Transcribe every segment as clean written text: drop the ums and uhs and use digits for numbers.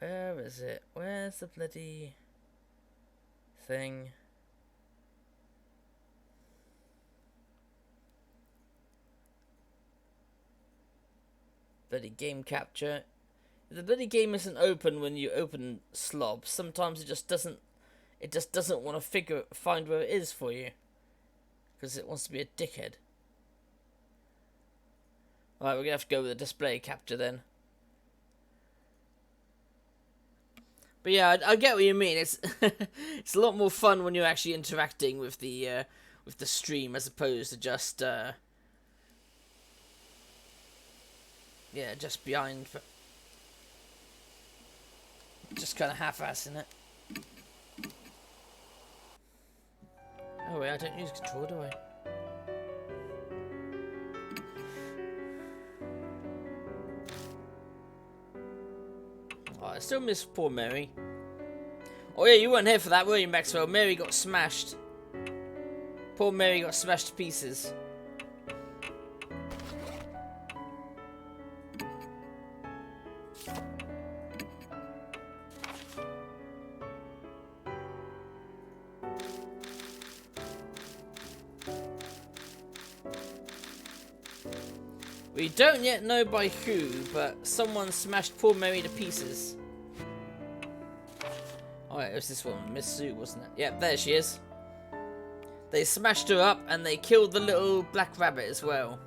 Where is it? Where's the bloody thing? Bloody game capture. If the bloody game isn't open when you open Slob, sometimes it just doesn't want to find where it is for you. Because it wants to be a dickhead. Alright, we're gonna have to go with the display capture then. But yeah, I get what you mean. It's it's a lot more fun when you're actually interacting with the stream as opposed to just just behind, just kind of half-assing it. Oh wait, I don't use control, do I? Oh, I still miss poor Mary. Oh yeah, you weren't here for that, were you, Maxwell? Mary got smashed. Poor Mary got smashed to pieces. We don't yet know by who, but someone smashed poor Mary to pieces. Oh, it was this one, Miss Sue, wasn't it? Yep, there she is. They smashed her up and they killed the little black rabbit as well.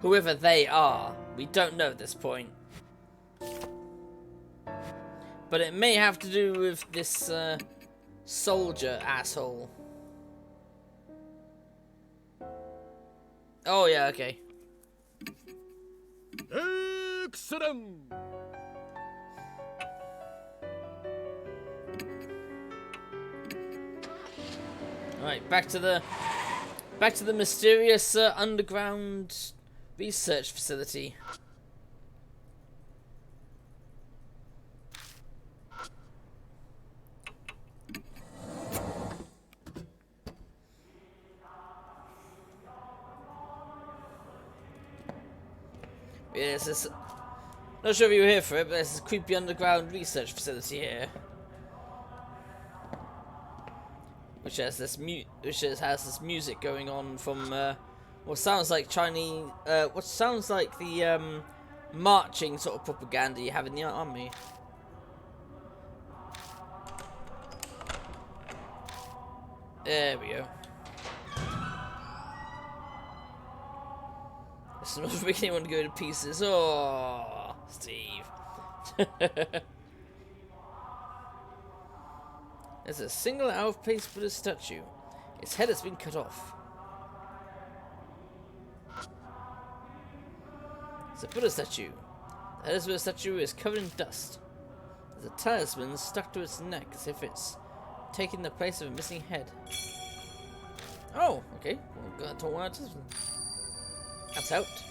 Whoever they are, we don't know at this point. But it may have to do with this soldier asshole. Oh yeah, okay. Excellent. Alright, back to the mysterious underground research facility. Yes, this. Not sure if you were here for it, but there's a creepy underground research facility here, which has this music going on from what sounds like Chinese, what sounds like the marching sort of propaganda you have in the army. There we go. It's not making anyone go to pieces. Oh, Steve. There's a single out-of-place Buddha statue. Its head has been cut off. It's a Buddha statue. The head of the Buddha statue is covered in dust. There's a talisman stuck to its neck as if it's taking the place of a missing head. Oh, okay. Well, got to one talisman. That's helped.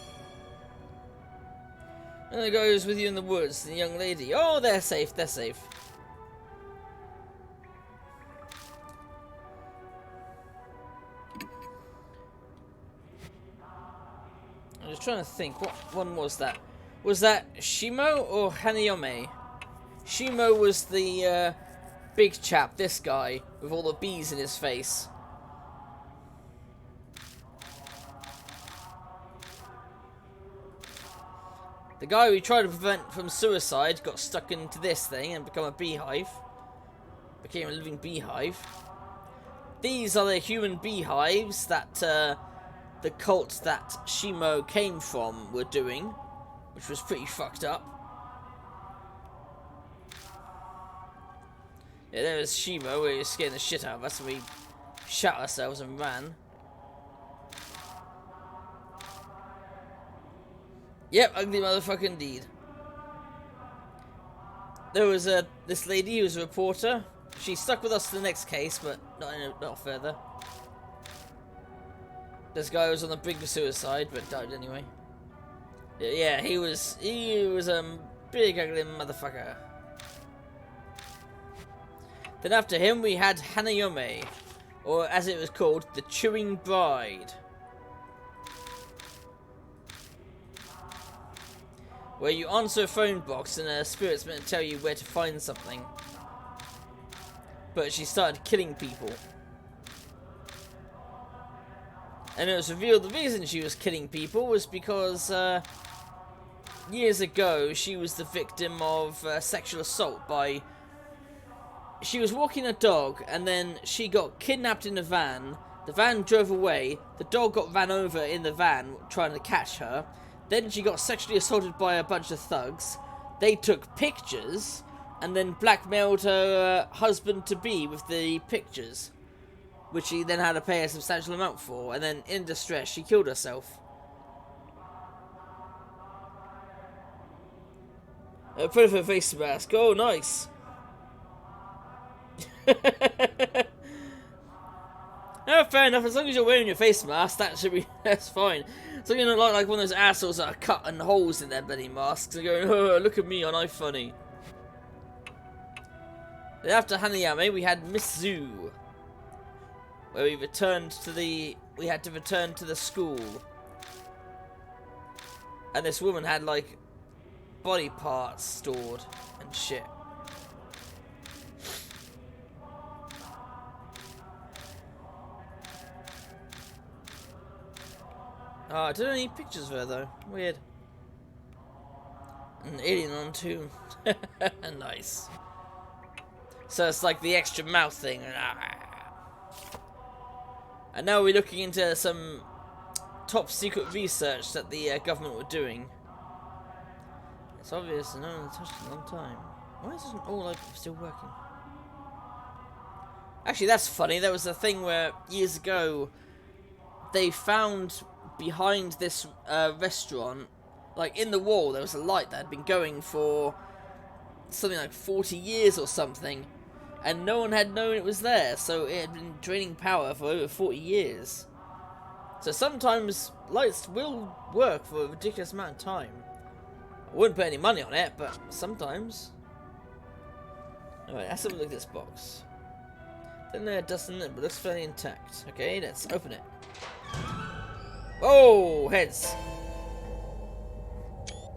And the guy who's with you in the woods, the young lady. Oh, they're safe, they're safe. I'm just trying to think, what one was that? Was that Shimo or Hanayome? Shimo was the big chap, this guy, with all the bees in his face. The guy we tried to prevent from suicide got stuck into this thing and become a beehive. Became a living beehive. These are the human beehives that the cult that Shimo came from were doing, which was pretty fucked up. Yeah, there was Shimo, where he was scaring the shit out of us and we shot ourselves and ran. Yep, ugly motherfucker indeed. There was this lady who was a reporter. She stuck with us to the next case, but not further. This guy was on the brink of suicide, but died anyway. Yeah, he was a big ugly motherfucker. Then after him we had Hanayome, or as it was called, the Chewing Bride. where you answer a phone box and a spirit's meant to tell you where to find something. But she started killing people. And it was revealed the reason she was killing people was because years ago she was the victim of sexual assault by... She was walking a dog and then she got kidnapped in a van. The van drove away. The dog got ran over in the van trying to catch her. Then she got sexually assaulted by a bunch of thugs. They took pictures and then blackmailed her husband-to-be with the pictures, which she then had to pay a substantial amount for. And then in distress, she killed herself. Put her face mask. Oh, nice. Oh, fair enough. As long as you're wearing your face mask, that should be. That's fine. So you don't look like one of those assholes that are cutting holes in their bloody masks and going, "Oh, look at me, aren't I funny?" Then after Hanayame, we had Miss Zoo, where we returned to the. We had to return to the school, and this woman had like body parts stored and shit. Oh, I don't have any pictures of her though. Weird. An alien on too. Nice. So it's like the extra mouth thing. And now we're looking into some top secret research that the government were doing. It's obvious and no one's touched it in a long time. Why isn't all like still working? Actually, that's funny. There was a thing where years ago they found behind this restaurant, like in the wall, there was a light that had been going for something like 40 years or something, and no one had known it was there, so it had been draining power for over 40 years. So sometimes lights will work for a ridiculous amount of time. I wouldn't put any money on it, but sometimes. Alright, let's have a look at this box. Then there doesn't it, but looks fairly intact. Okay, let's open it. Oh, heads.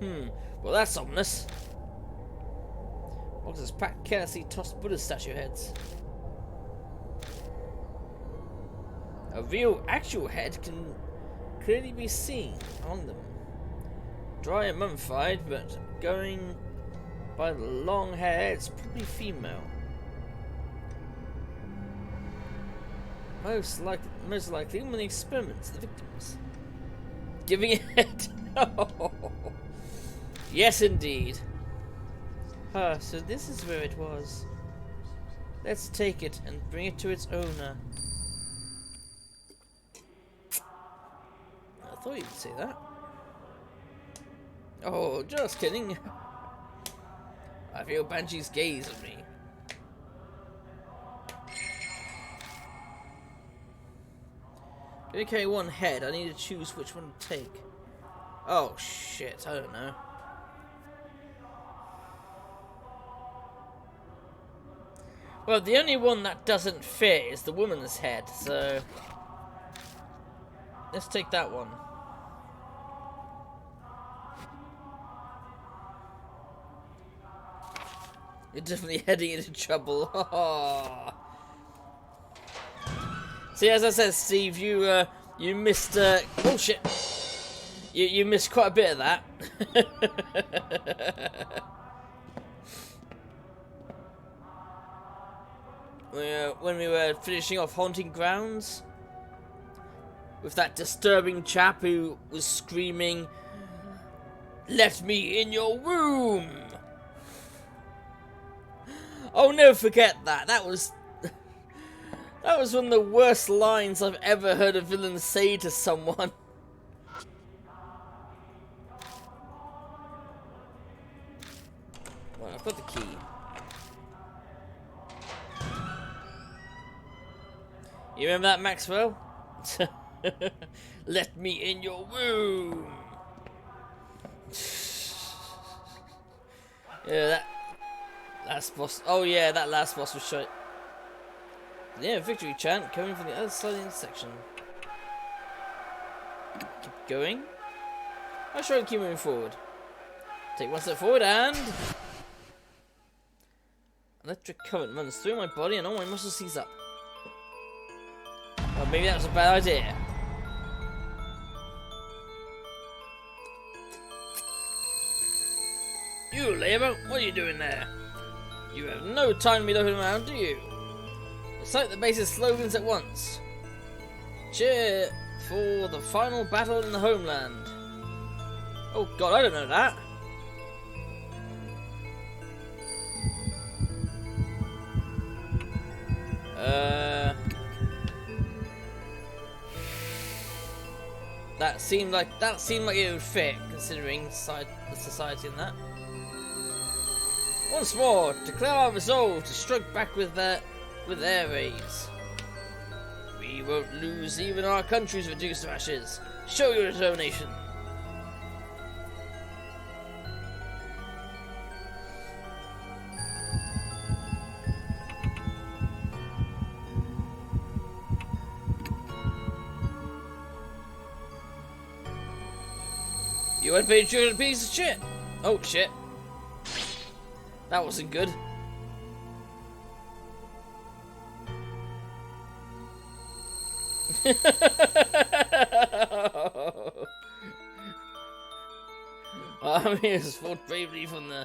Well that's ominous. Boxes packed carelessly tossed Buddha statue heads. A real, actual head can clearly be seen among them. Dry and mummified, but going by the long hair, it's probably female. Most likely when the experiments, the victims. Giving it. Oh. Yes, indeed. So this is where it was. Let's take it and bring it to its owner. I thought you'd say that. Oh, just kidding. I feel Banshee's gaze on me. Okay, one head. I need to choose which one to take. Oh shit, I don't know. Well, the only one that doesn't fit is the woman's head, so let's take that one. You're definitely heading into trouble. See, as I said, Steve, you missed. Oh shit! You missed quite a bit of that. When we were finishing off Haunting Grounds with that disturbing chap who was screaming, "Let me in your womb!" I'll never forget that. That was one of the worst lines I've ever heard a villain say to someone. Well, I've got the key. You remember that, Maxwell? Let me in your womb. Yeah, that last boss. Oh yeah, that last boss was shite. Yeah, victory chant coming from the other side of the section. Keep going. I'll try and keep moving forward. Take one step forward and... Electric current runs through my body and all my muscles seize up. Well, maybe that was a bad idea. You, Labour, what are you doing there? You have no time to be looking around, do you? Recite the basic slogans at once. Cheer for the final battle in the homeland. Oh god, I don't know that. That seemed like it would fit, considering the society and that. Once more, declare our resolve to strike back with air raids. We won't lose even our countries reduced to ashes. Show your determination. You went paid a piece of shit. Oh shit. That wasn't good. Our army has fought bravely from the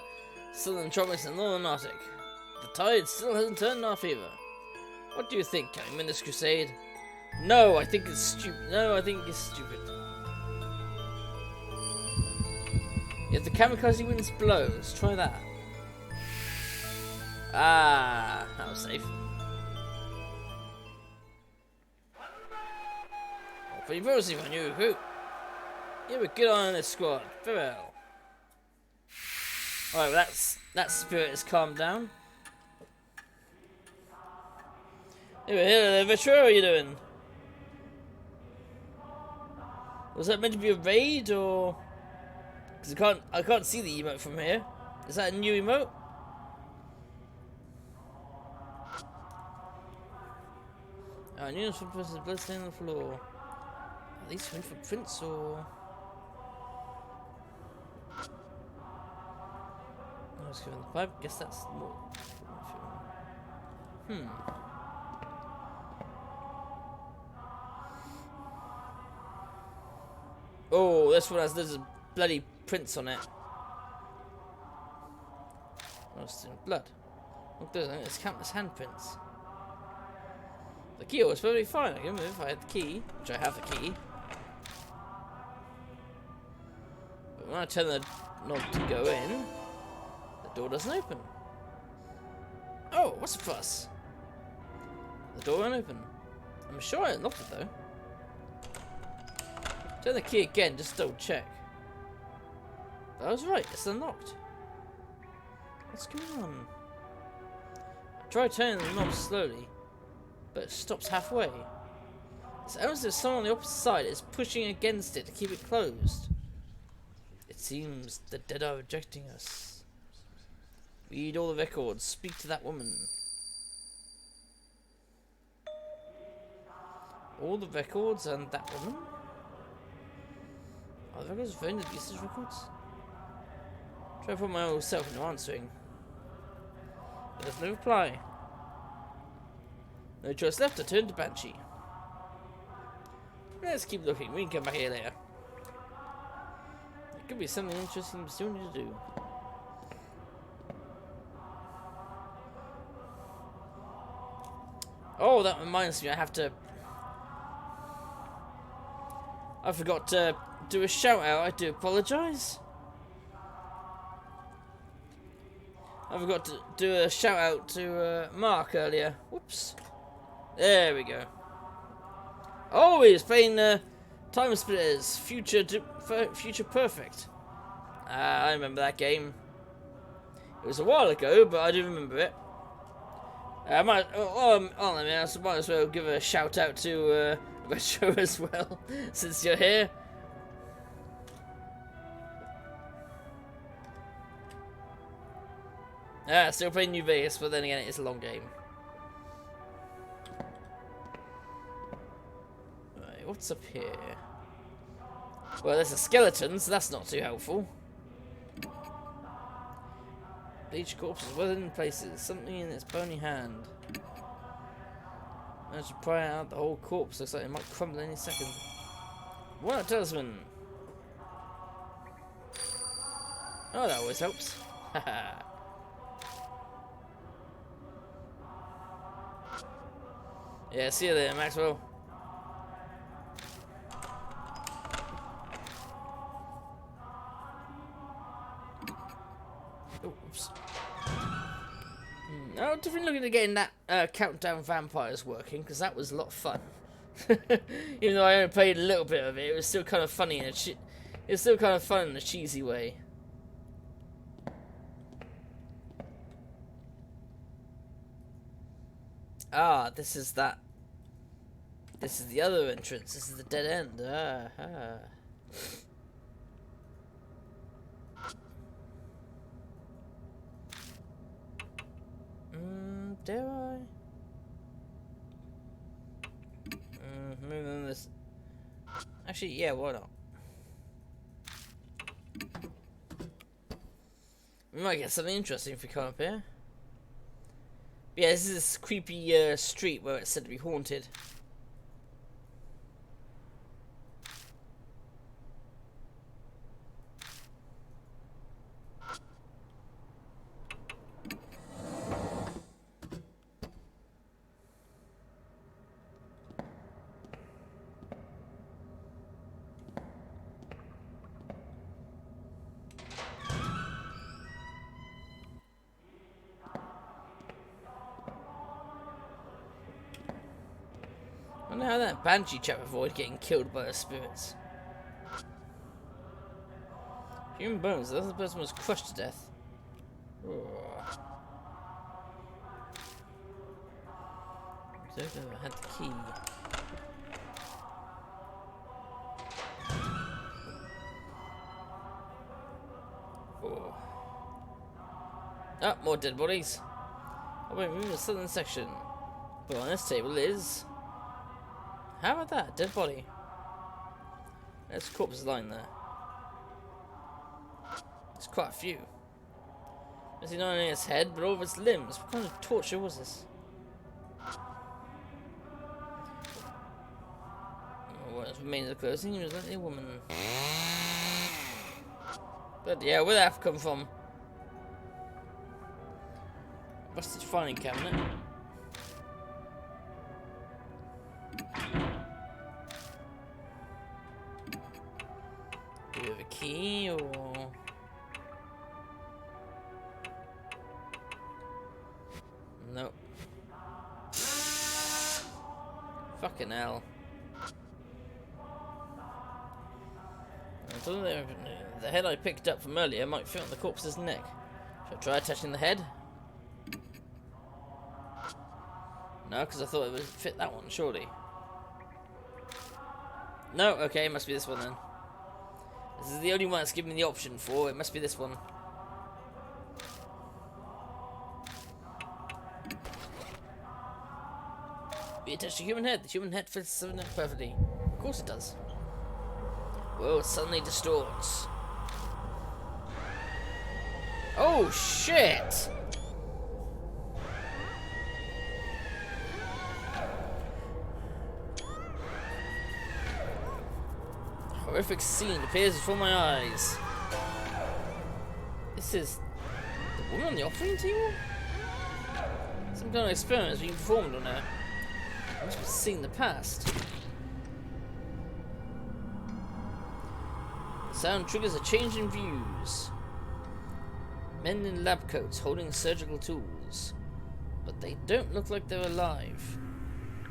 southern tropics and northern Arctic. The tide still hasn't turned in our favor. What do you think, can we win this crusade? No, I think it's stupid. No, I think it's stupid. If the kamikaze winds blow, let's try that. Ah, that was safe. Pretty positive on you, recruit. You have a good eye on this squad. Farewell. Alright, well that spirit has calmed down. Hey, Vitro, how are you doing? Was that meant to be a raid or? Because I can't see the emote from here. Is that a new emote? News for person's blood stain on the floor. Are these twin footprints or? I was given the pipe. Guess that's more. Oh, this one has there's bloody prints on it. Oh, it's in blood. Look, it's countless handprints. The key was perfectly fine. I can move if I had the key, which I have the key. But when I turn the knob to go in, the door doesn't open. Oh, what's the fuss? The door won't open. I'm sure I unlocked it though. Turn the key again, just double check. I was right, it's unlocked. What's going on? I try turning the knob slowly, but it stops halfway. It's almost as if someone on the opposite side is pushing against it to keep it closed. It seems the dead are rejecting us. Read all the records, speak to that woman. All the records and that woman? Are the records referring to the usage records? Try to put my own self into answering. But there's no reply. No choice left, I turn to Banshee. Let's keep looking, we can come back here later. There could be something interesting we still need to do. Oh, that reminds me, I forgot to do a shout out, I do apologise. I forgot to do a shout out to Mark earlier. Whoops. There we go. Oh, he was playing Time Splitters Future Perfect. I remember that game. It was a while ago, but I do remember it. I might as well give a shout out to Retro as well, since you're here. Still playing New Vegas, but then again, it's a long game. Right, what's up here? Well, there's a skeleton, so that's not too helpful. Each corpse is weathered in places, something in its bony hand. Managed to pry out the whole corpse, looks like it might crumble any second. What talisman? Oh, that always helps. Haha. Yeah, see you there, Maxwell. Oops. Oh, definitely looking at getting that countdown vampires working, because that was a lot of fun. Even though I only played a little bit of it, it was still kind of funny in it's still kind of fun in a cheesy way. Ah, this is that. This is the other entrance. This is the dead end. Ah, ah. Dare I? Move on this. Actually, yeah, why not? We might get something interesting if we come up here. But yeah, this is this creepy street where it's said to be haunted. I wonder how that banshee chap avoided getting killed by the spirits. Human bones, the other person was crushed to death. Observer had the key. Oh. Ah, more dead bodies. Oh wait, moving to the southern section. But on this table is... How about that? Dead body. There's corpses lying there. There's quite a few. Missing not only its head, but all of its limbs. What kind of torture was this? Oh, what remains of the clothing? It was like a woman. But yeah, where'd that come from? Rusted filing cabinet. Do we have a key or? Nope. Fucking hell. The head I picked up from earlier might fit on the corpse's neck. Should I try attaching the head? No, because I thought it would fit that one, surely. No, okay, it must be this one then. This is the only one that's given me the option for. It must be this one. Be attached to human head. The human head fits the neck perfectly. Of course it does. Whoa, it suddenly distorts. Oh shit! Horrific scene appears before my eyes. This is the woman on the operating table? Some kind of experiment is being performed on her. I must be seeing the past. The sound triggers a change in views. Men in lab coats holding surgical tools. But they don't look like they're alive.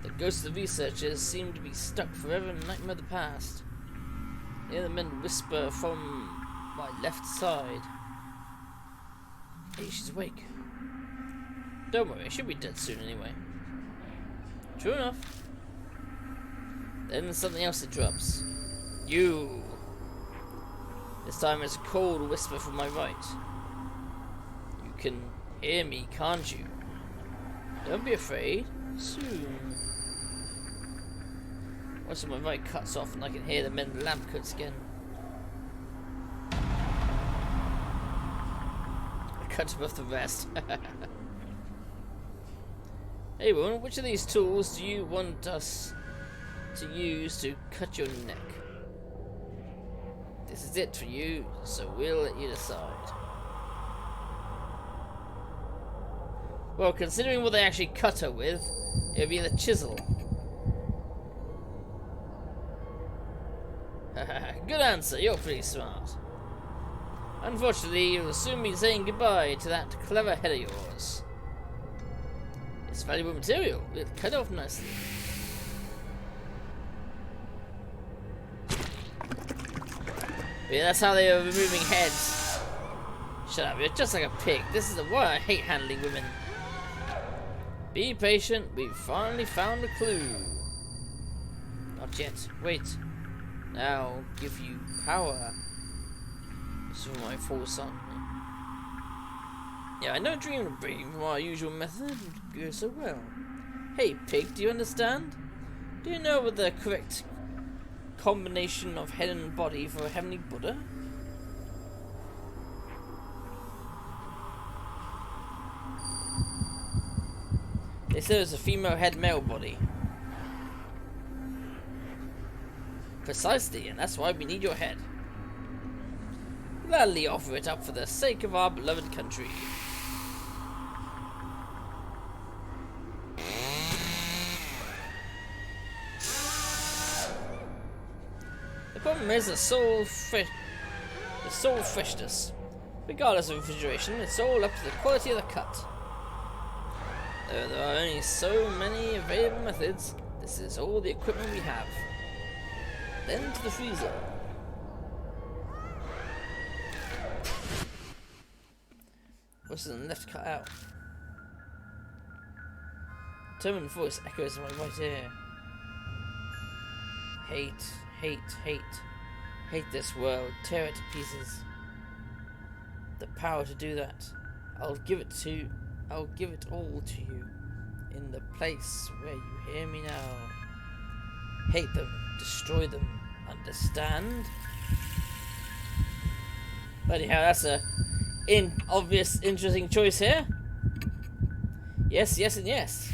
The ghosts of the researchers seem to be stuck forever in a nightmare of the past. The other men whisper from my left side. Hey, she's awake. Don't worry, she'll be dead soon anyway. True enough. Then something else interrupts. You. This time it's a cold whisper from my right. You can hear me, can't you? Don't be afraid. Soon. Once my right cuts off and I can hear the men in the lab coats again. I cut above the rest. Hey woman, which of these tools do you want us to use to cut your neck? This is it for you, so we'll let you decide. Well, considering what they actually cut her with, it would be the chisel. Good answer, you're pretty smart. Unfortunately, you'll soon be saying goodbye to that clever head of yours. It's valuable material, it'll cut off nicely. But yeah, that's how they are removing heads. Shut up, you're just like a pig. This is why I hate handling women. Be patient, we've finally found a clue. Not yet, wait. Now I'll give you power. This is my foresight. Yeah, I don't dream of breaking from our usual method. It would go so well. Hey pig, do you understand? Do you know what the correct combination of head and body for a heavenly Buddha? They said it's a female head, male body. Precisely, and that's why we need your head. Gladly offer it up for the sake of our beloved country. The problem is the soul freshness. Regardless of refrigeration, it's all up to the quality of the cut. Though there are only so many available methods, this is all the equipment we have. Then to the freezer. What's in the left cut out? Determined voice echoes in my right ear. Hate, hate, hate. Hate this world. Tear it to pieces. The power to do that. I'll give it all to you. In the place where you hear me now. Hate them. Destroy them. Understand? But anyhow, that's a obvious, interesting choice here. Yes, yes, and yes.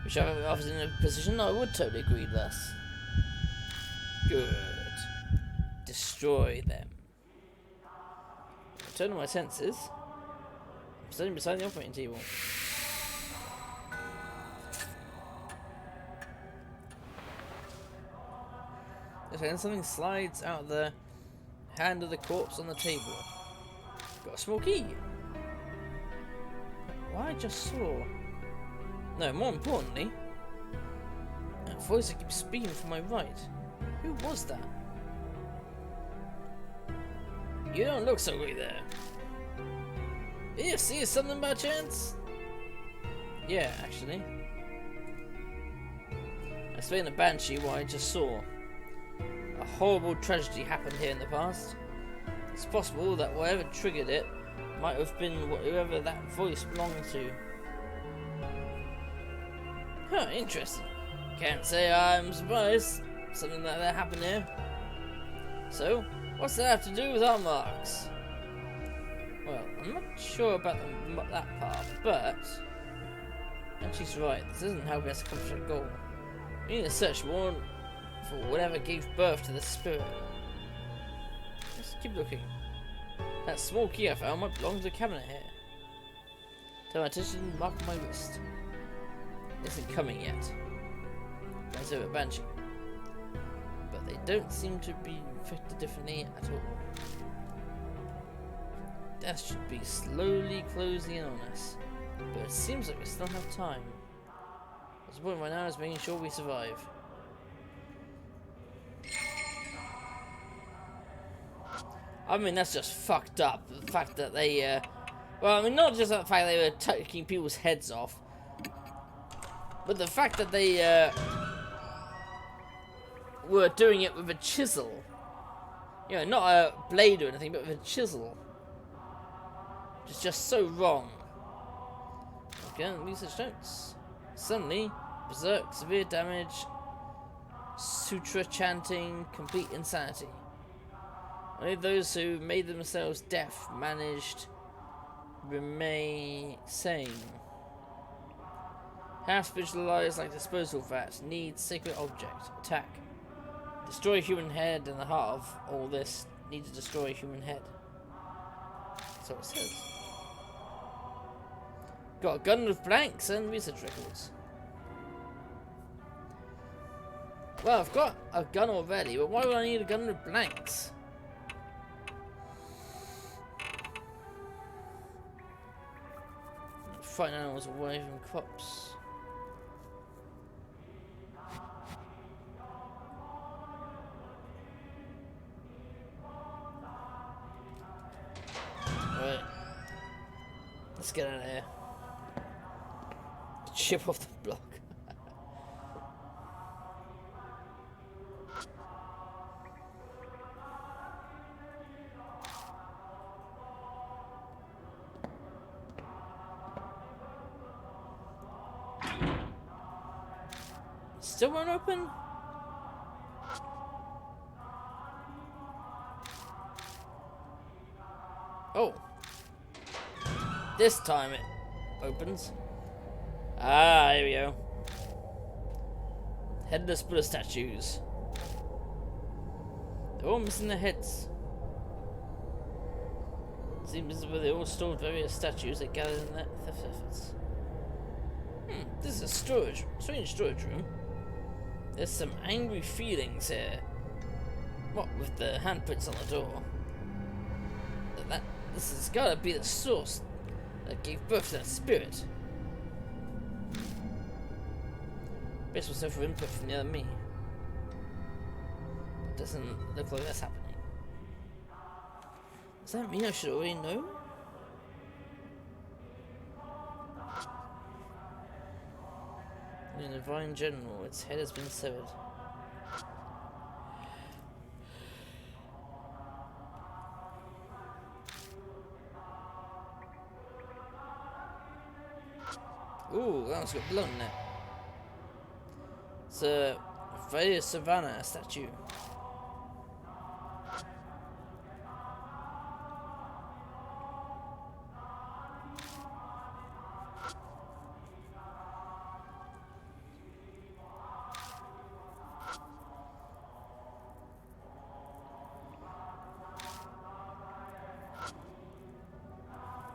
Which if I was in a position, I would totally agree with us. Good. Destroy them. Return to my senses. I'm standing beside the operating table. And something slides out of the hand of the corpse on the table. Got a small key. What I just saw. No, more importantly, that voice that keeps speaking from my right. Who was that? You don't look so great there. Did you see something by chance? Yeah, actually. I explained to Banshee what I just saw. A horrible tragedy happened here in the past. It's possible that whatever triggered it might have been whoever that voice belonged to. Huh, interesting. Can't say I'm surprised something like that happened here. So, what's that have to do with our marks? Well, I'm not sure about that part, but... And she's right, this isn't helping us accomplish our goal. We need to search more for whatever gave birth to the spirit. Let's keep looking. That small key I found might belong to the cabinet here. Turn my attention, mark on my wrist. Isn't coming yet. That's over Banshee. But they don't seem to be affected differently at all. Death should be slowly closing in on us. But it seems like we still have time. What's the point right now is making sure we survive. I mean, that's just fucked up. The fact that they, well, I mean, not just the fact they were taking people's heads off, but the fact that they, were doing it with a chisel. You know, not a blade or anything, but with a chisel. It's just so wrong. Okay, research notes. Suddenly, berserk, severe damage, sutra chanting, complete insanity. Only those who made themselves deaf managed remain sane. Half visualized like disposal vat. Needs sacred object. Attack. Destroy human head, and the heart of all this needs to destroy human head. That's what it says. Got a gun with blanks and research records. Well, I've got a gun already, but why would I need a gun with blanks? Fighting animals away from crops. Alright. Let's get out of here. Chip off the block. Still won't open? Oh. This time it opens. Ah, here we go. Headless Buddha statues. They're all missing their heads. Seems as though they all stored various statues that gathered in their theft efforts. This is a strange storage room. There's some angry feelings here. What with the handprints on the door? This has gotta be the source that gave birth to that spirit. Brace myself for input from the other me. It doesn't look like that's happening. Does that mean I should already know? The Divine General, its head has been severed. Ooh, that one's got blood in it. It's a Freya Savannah statue.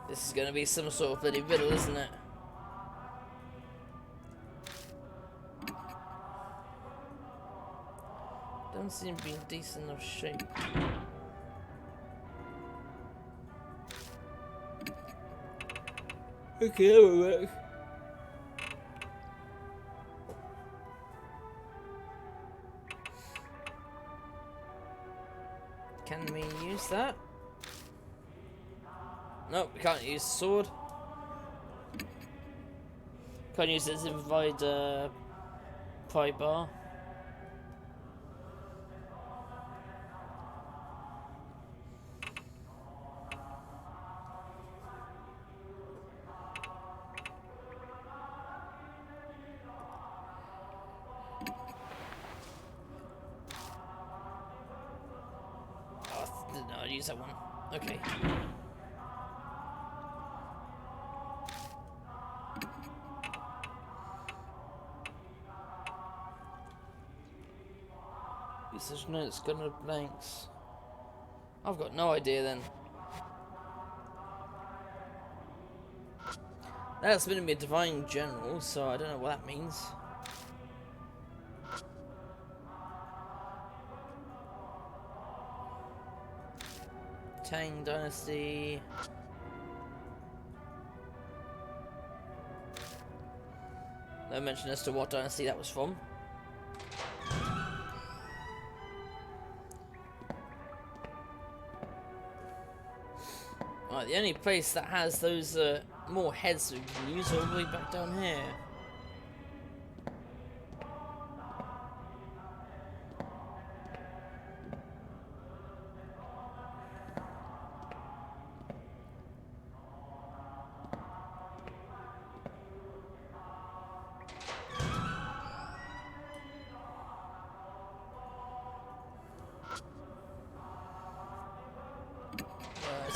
This is gonna be some sort of bloody riddle, isn't it? Doesn't seem to be in decent enough shape. Okay, that will work. Can we use that? Nope, we can't use sword. Can't use it to provide pry bar. Oh, didn't know I'd use that one. Okay. Research notes, gun with blanks. I've got no idea then. That's going to be a Divine General, so I don't know what that means. Tang Dynasty. No mention as to what dynasty that was from. Right, the only place that has those more heads we can use are all the way back down here.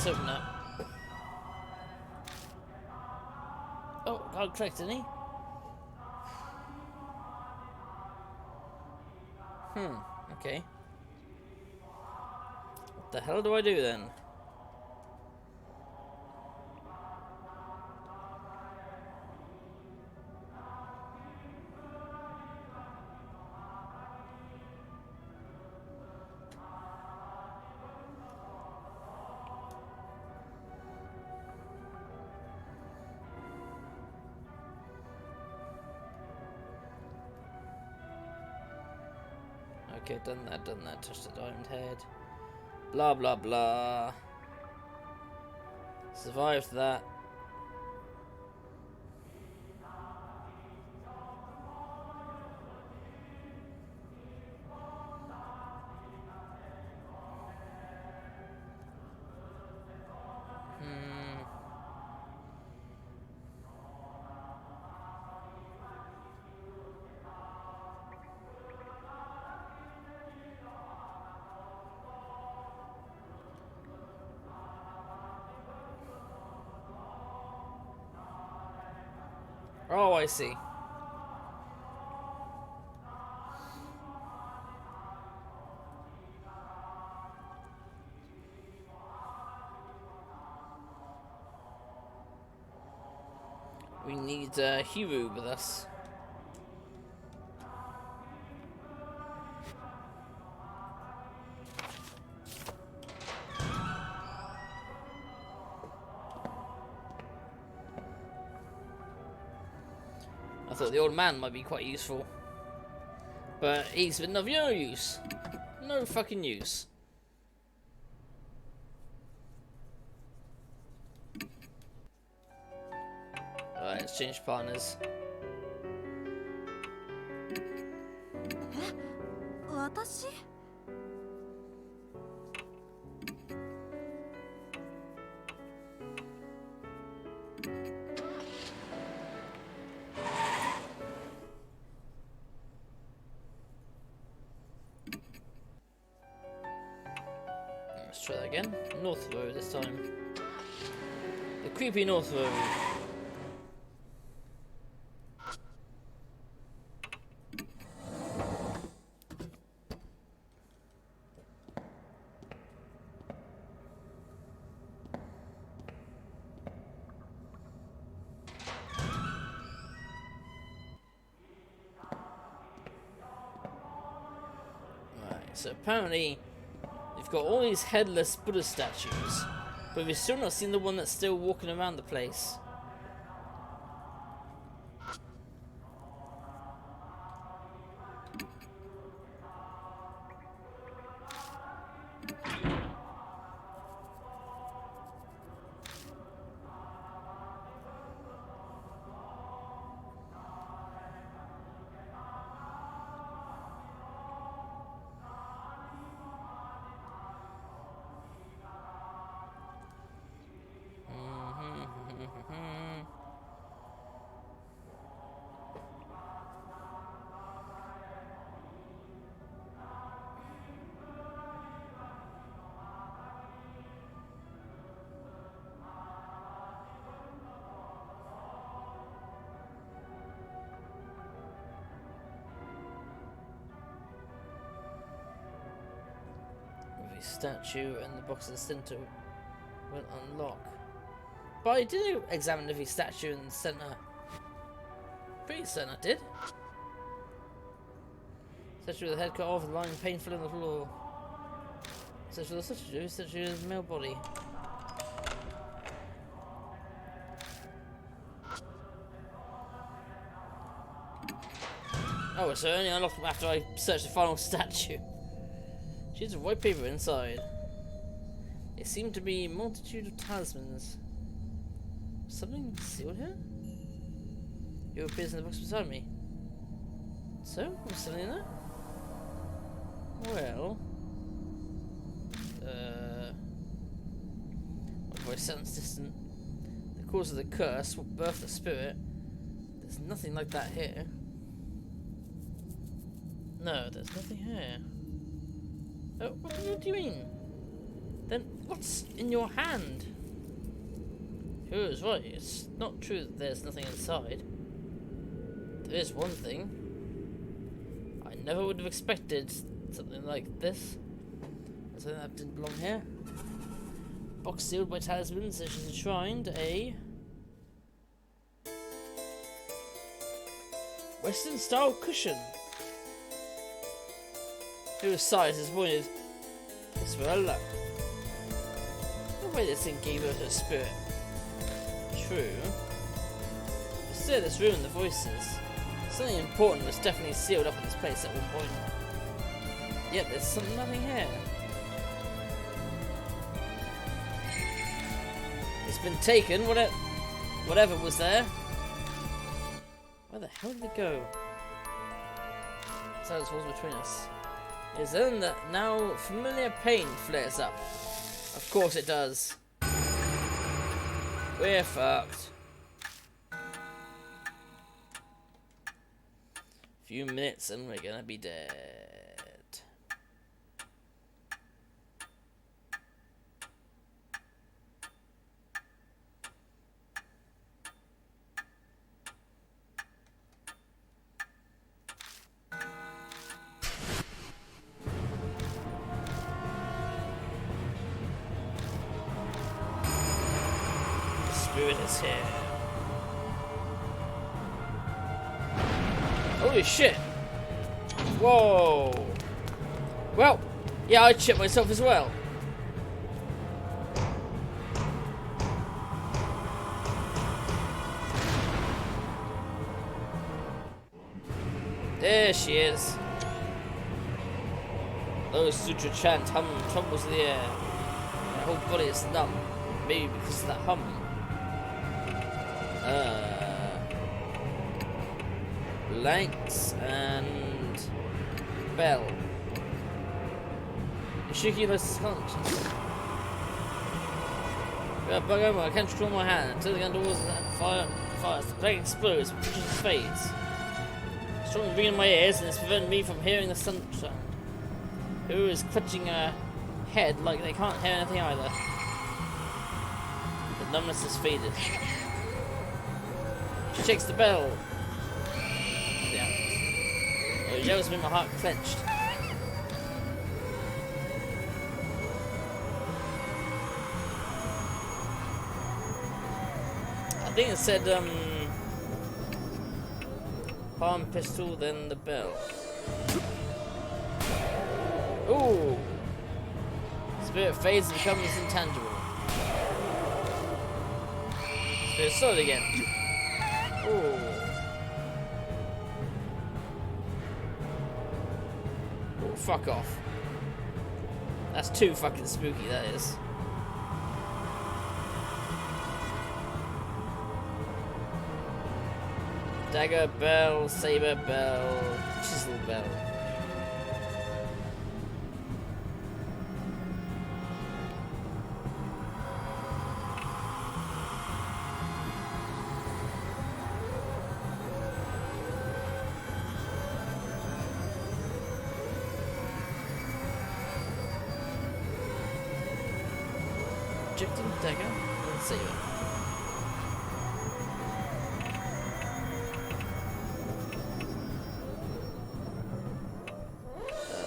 let's open up. Oh, can't collect any. Okay. What the hell do I do then? Okay, done that, touched the diamond head. Blah, blah, blah. Survived that. Oh, I see. We need Hiru with us. I thought the old man might be quite useful. But he's been of no use. No fucking use. Alright, let's change partners. Let's try that again. North Road this time. The creepy North Road. So apparently, you've got all these headless Buddha statues, but we've still not seen the one that's still walking around the place. Statue and the box of the center will unlock. But I did examine the statue in the center. Pretty certain I did. Statue with the head cut off, lying painful on the floor. Statue with the statue is male body. Oh, so only unlocked after I searched the final statue. Sheets of white paper inside. There seem to be a multitude of talismans. Something sealed here? It appears in the box beside me. So, what's something in there? Well, my voice sounds distant. The cause of the curse, what birthed the spirit? There's nothing like that here. No, there's nothing here. Oh, what do you mean? Then What's in your hand? Who is right? It's not true that there's nothing inside. There is one thing. I never would have expected something like this. Something that didn't belong here. Box sealed by talismans, such as enshrined a Western style cushion. Whose size is pointed. It's for luck. No way this thing gave us a spirit. True. But still, this room and the voices. Something important was definitely sealed up in this place at one point. Yet there's nothing here. It's been taken, whatever was there. Where the hell did it go? Silence falls between us. It is then that now familiar pain flares up. Of course it does. We're fucked. Few minutes and we're gonna be dead. Spirit is here. Holy shit! Whoa! Well, yeah, I shit myself as well. There she is. Low sutra chant hum trembles in the air. My whole body is numb. Maybe because of that hum. Lights and bell. Ishiki was conscious. I can't control my hand until the gun doors and fires. The plane explodes, pushes fades. Strong ringing in my ears and it's preventing me from hearing the sunshine. Who is clutching her head like they can't hear anything either. The numbness has faded. She shakes the bell. Yeah. It yells me, my heart clenched. I think it said palm pistol, then the bell. Ooh. Spirit fades and becomes intangible. Spirit solid again. Ooh. Oh, fuck off. That's too fucking spooky, that is. Dagger, bell, saber, bell, chisel, bell. Projecting dagger and saber.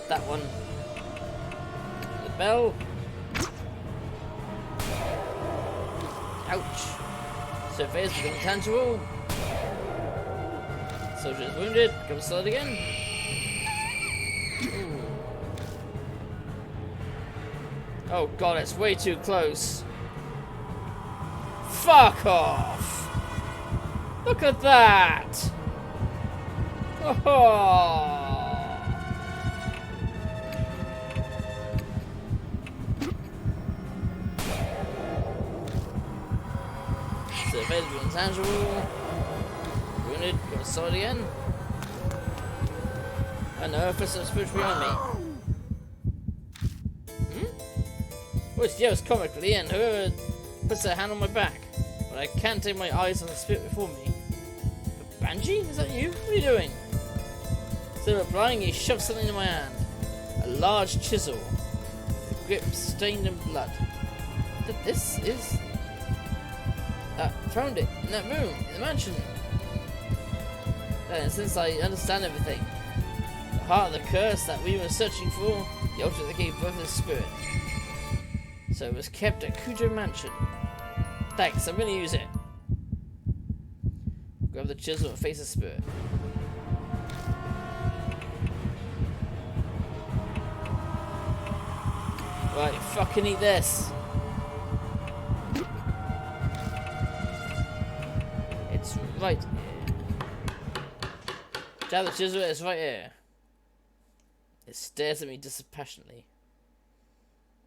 That one. The bell. Ouch. Surveys become tangible. Soldier is wounded. Becomes solid again. Ooh. Oh god, it's way too close. Fuck off! Look at that! Oh. Surveys become tangible. Wounded, got solid again. I know, for some spirit behind me. Which yells comically, and whoever puts their hand on my back. But I can't take my eyes on the spirit before me. But Banji? Is that you? What are you doing? Instead of replying, he shoves something in my hand. A large chisel. The grip stained in blood. that this is... found it in that room, in the mansion. And since I understand everything, the heart of the curse that we were searching for, the object that gave birth to the spirit. So it was kept at Cujo Mansion. Thanks, I'm gonna use it. Grab the chisel and face the spirit. Right, fucking eat this. It's right here. Jab the chisel, it's right here. It stares at me dispassionately.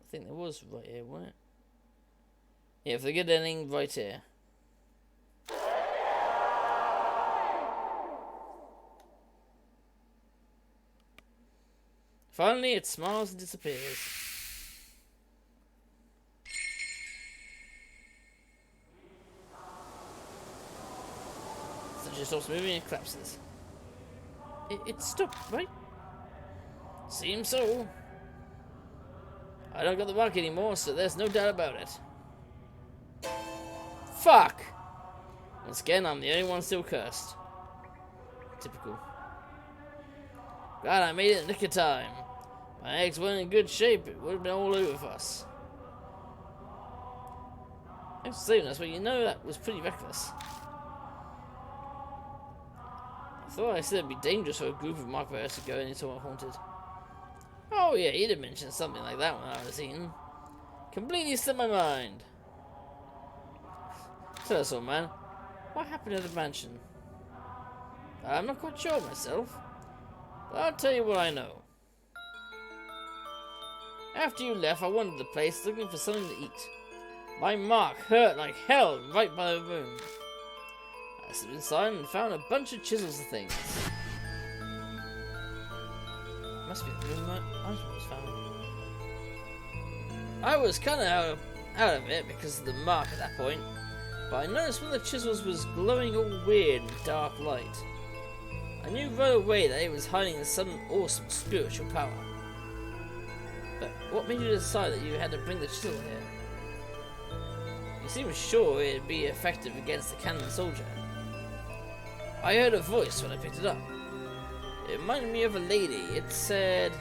I think there was right here, wasn't it? Yeah, if they get anything, right here. Finally, it smiles and disappears. So it just stops moving and collapses. It stopped, right? Seems so. I don't got the mark anymore, so there's no doubt about it. Fuck! Once again, I'm the only one still cursed. Typical. Glad I made it in the nick of time. My eggs weren't in good shape, it would have been all over for us. Thanks for saving us, but you know that was pretty reckless. I thought I said it'd be dangerous for a group of markbearers to go into somewhere haunted. Oh yeah, you did mention something like that when I was eating. Completely slipped my mind. Tell us all, man. What happened at the mansion? I'm not quite sure myself, but I'll tell you what I know. After you left, I wandered the place looking for something to eat. My mark hurt like hell right by the room. I slipped inside and found a bunch of chisels and things. Must be the room I was found. I was kind of out of it because of the mark at that point, but I noticed one of the chisels was glowing all weird in dark light. I knew right away that it was hiding some awesome spiritual power. But what made you decide that you had to bring the chisel here? You seemed sure it'd be effective against the Kannon Soldier. I heard a voice when I picked it up. It reminded me of a lady. It said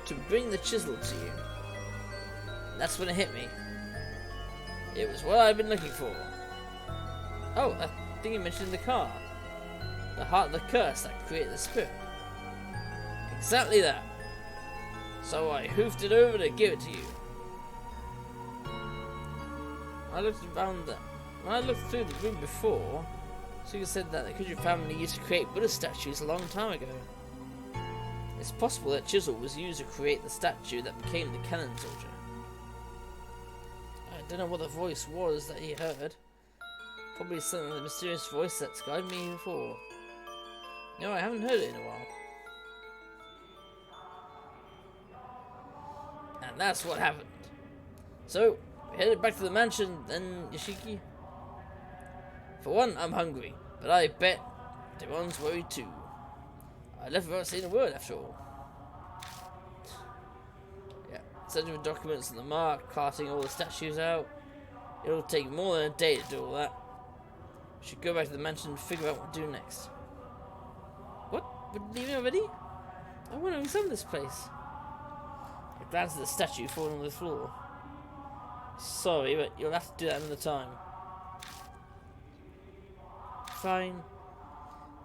to bring the chisel to you. And that's when it hit me. It was what I'd been looking for. Oh, that thing you mentioned in the car. The heart of the curse that created the spirit. Exactly that. So I hoofed it over to give it to you. I looked around that. When I looked through the room before, Suga said that the Kuju family used to create Buddha statues a long time ago. It's possible that chisel was used to create the statue that became the Kannon Soldier. I don't know what the voice was that he heard. Probably something of the mysterious voice that's guided me before. No, I haven't heard it in a while. And that's what happened. So, we headed back to the mansion, then Yoshiki. For one, I'm hungry, but I bet Demon's worried too. I left without saying a word after all. Yeah, searching for documents and the mark, carting all the statues out. It'll take more than a day to do all that. We should go back to the mansion and figure out what to do next. What? We're leaving already? I want to examine this place. I glanced at the statue falling on the floor. Sorry, but you'll have to do that another time. Fine.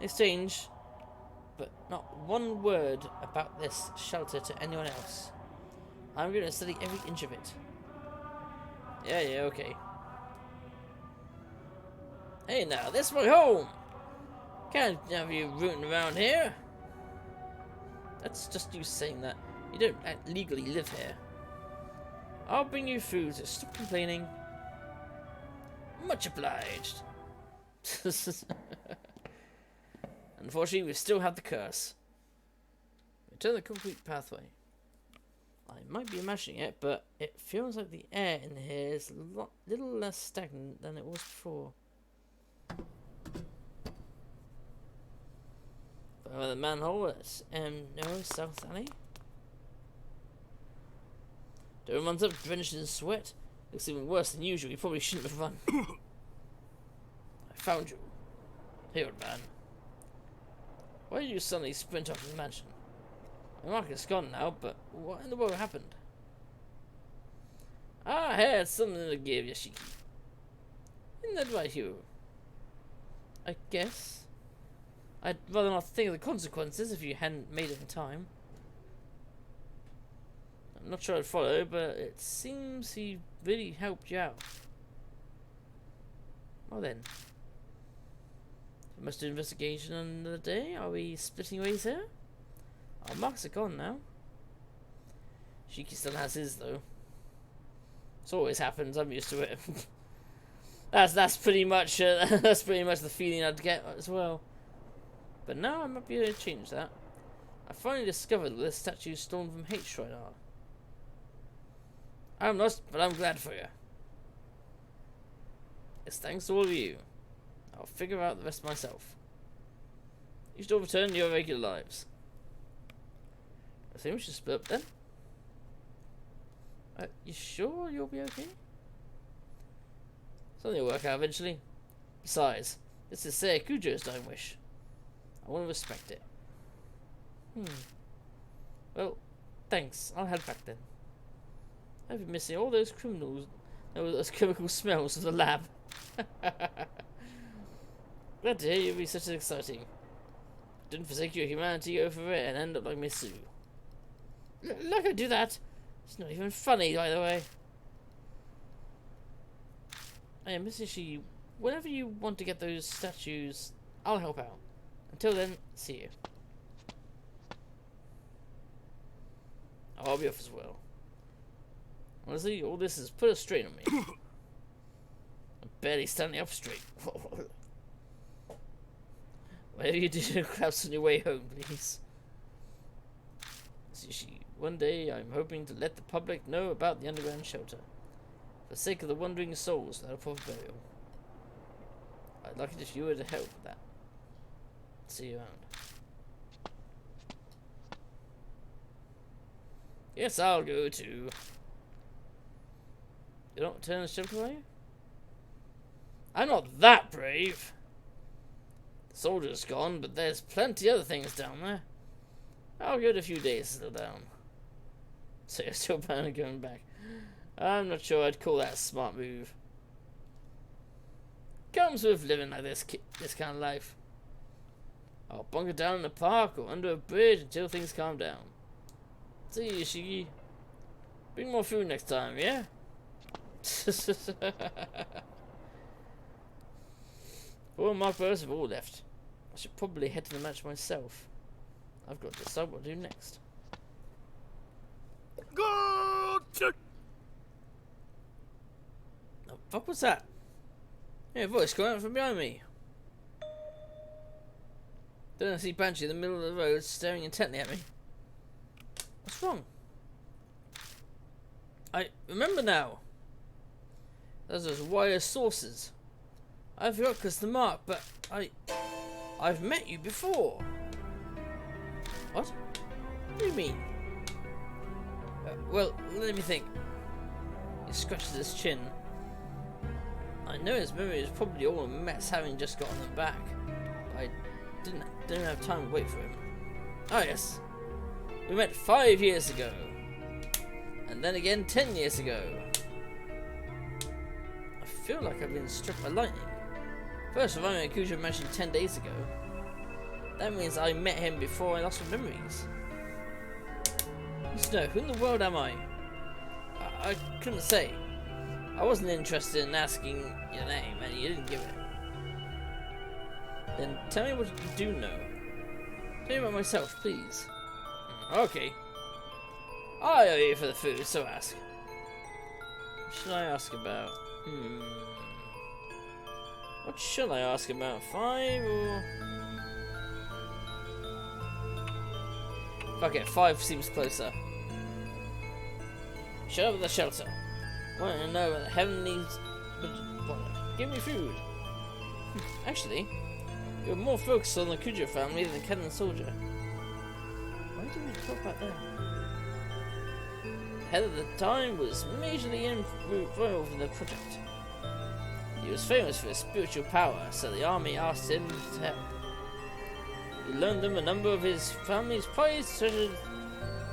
Exchange, but not one word about this shelter to anyone else. I'm going to study every inch of it. Yeah, okay. Hey now, this is my home! Can't have you rooting around here. That's just you saying that. You don't legally live here. I'll bring you food, so stop complaining. Much obliged. Unfortunately, we still have the curse. Return the concrete pathway. I might be imagining it, but it feels like the air in here is a little less stagnant than it was before. The manhole at no South Alley. The room runs up drenched in sweat. Looks even worse than usual. You probably shouldn't have run. I found you. Here, old man. Why did you suddenly sprint off the mansion? My mark is gone now, but what in the world happened? I had something to give you, Shiki. Isn't that right, Hugh? I guess. I'd rather not think of the consequences if you hadn't made it in time. I'm not sure I'd follow, but it seems he really helped you out. Well then. We must do investigation another day. Are we splitting ways here? Our marks are gone now. Shiki still has his though. This always happens. I'm used to it. that's pretty much the feeling I'd get as well. But now I might be able to change that. I finally discovered where the statues stolen from Hate Shrine are. I'm lost, but I'm glad for you. It's thanks to all of you. I'll figure out the rest myself. You should all return to your regular lives. I think we should split up then. You sure you'll be okay? Something will work out eventually. Besides, this is Seikujo's dying wish. I want to respect it. Well, thanks. I'll head back then. I've been missing all those those chemical smells of the lab. Glad to hear you'll be such exciting. Didn't forsake your humanity over it and end up like Miss Sue. Look, I do that. It's not even funny, by the way. Hey, Mrs. Shi, whenever you want to get those statues, I'll help out. Until then, see you. I'll be off as well. Honestly, all this has put a strain on me. I'm barely standing up straight. Whatever you do, collapse on your way home, please. Sushi, one day I'm hoping to let the public know about the underground shelter. For the sake of the wandering souls without a proper burial. I'd like it if you were to help with that. See you around. Yes, I'll go too. You don't return the shelter, are you? I'm not that brave. The soldier's gone, but there's plenty other things down there. I'll give it a few days to settle down. So you're still planning on going back? I'm not sure I'd call that a smart move. Comes with living like this kind of life. I'll bunker down in the park or under a bridge until things calm down. See you, Shiki. Bring more food next time, yeah? 4 mark birds have all left. I should probably head to the match myself. I've got to decide what to do next. Gotcha! The fuck was that? Yeah, a voice coming out from behind me. Then I see Banshee in the middle of the road staring intently at me. What's wrong? I remember now. Those wire sources. I forgot because the mark, but I've met you before. What? What do you mean? Well, let me think. He scratches his chin. I know his memory is probably all a mess, having just gotten them back. I didn't have time to wait for him. Oh yes, we met 5 years ago, and then again 10 years ago. I feel like I've been struck by lightning. First, Rami and Kujo mentioned 10 days ago. That means I met him before I lost my memories. So, who in the world am I? I couldn't say. I wasn't interested in asking your name, and you didn't give it. Then tell me what you do know. Tell me about myself, please. Okay. I owe you for the food, so ask. What should I ask about? What should I ask about? 5 or... Fuck it, 5 seems closer. Shut up at the shelter. Want to know about the heavenly... Give me food. Actually, you're more focused on the Kujo family than the Kannon Soldier. Why do we talk about them? head at the time, was majorly involved in the project. He was famous for his spiritual power, so the army asked him to help. He loaned them a number of his family's prized sacred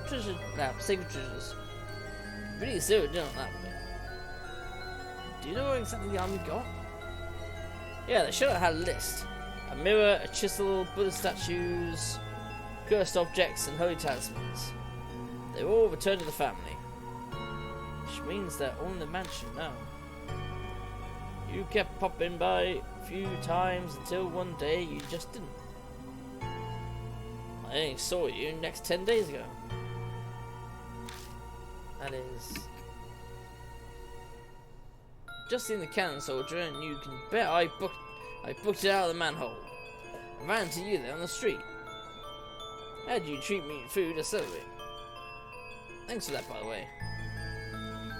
treasures. Really zeroed in on that bit. Do you know what exactly the army got? Yeah, they should have had a list. A mirror, a chisel, Buddha statues, cursed objects, and holy talismans. They were all returned to the family. Which means they're all in the mansion now. You kept popping by a few times until one day you just didn't. I only saw you next 10 days ago. That is... Just seen the Kannon Soldier, and you can bet I booked it out of the manhole. I ran into you there on the street. How'd you treat me and food to celebrate? Thanks for that, by the way.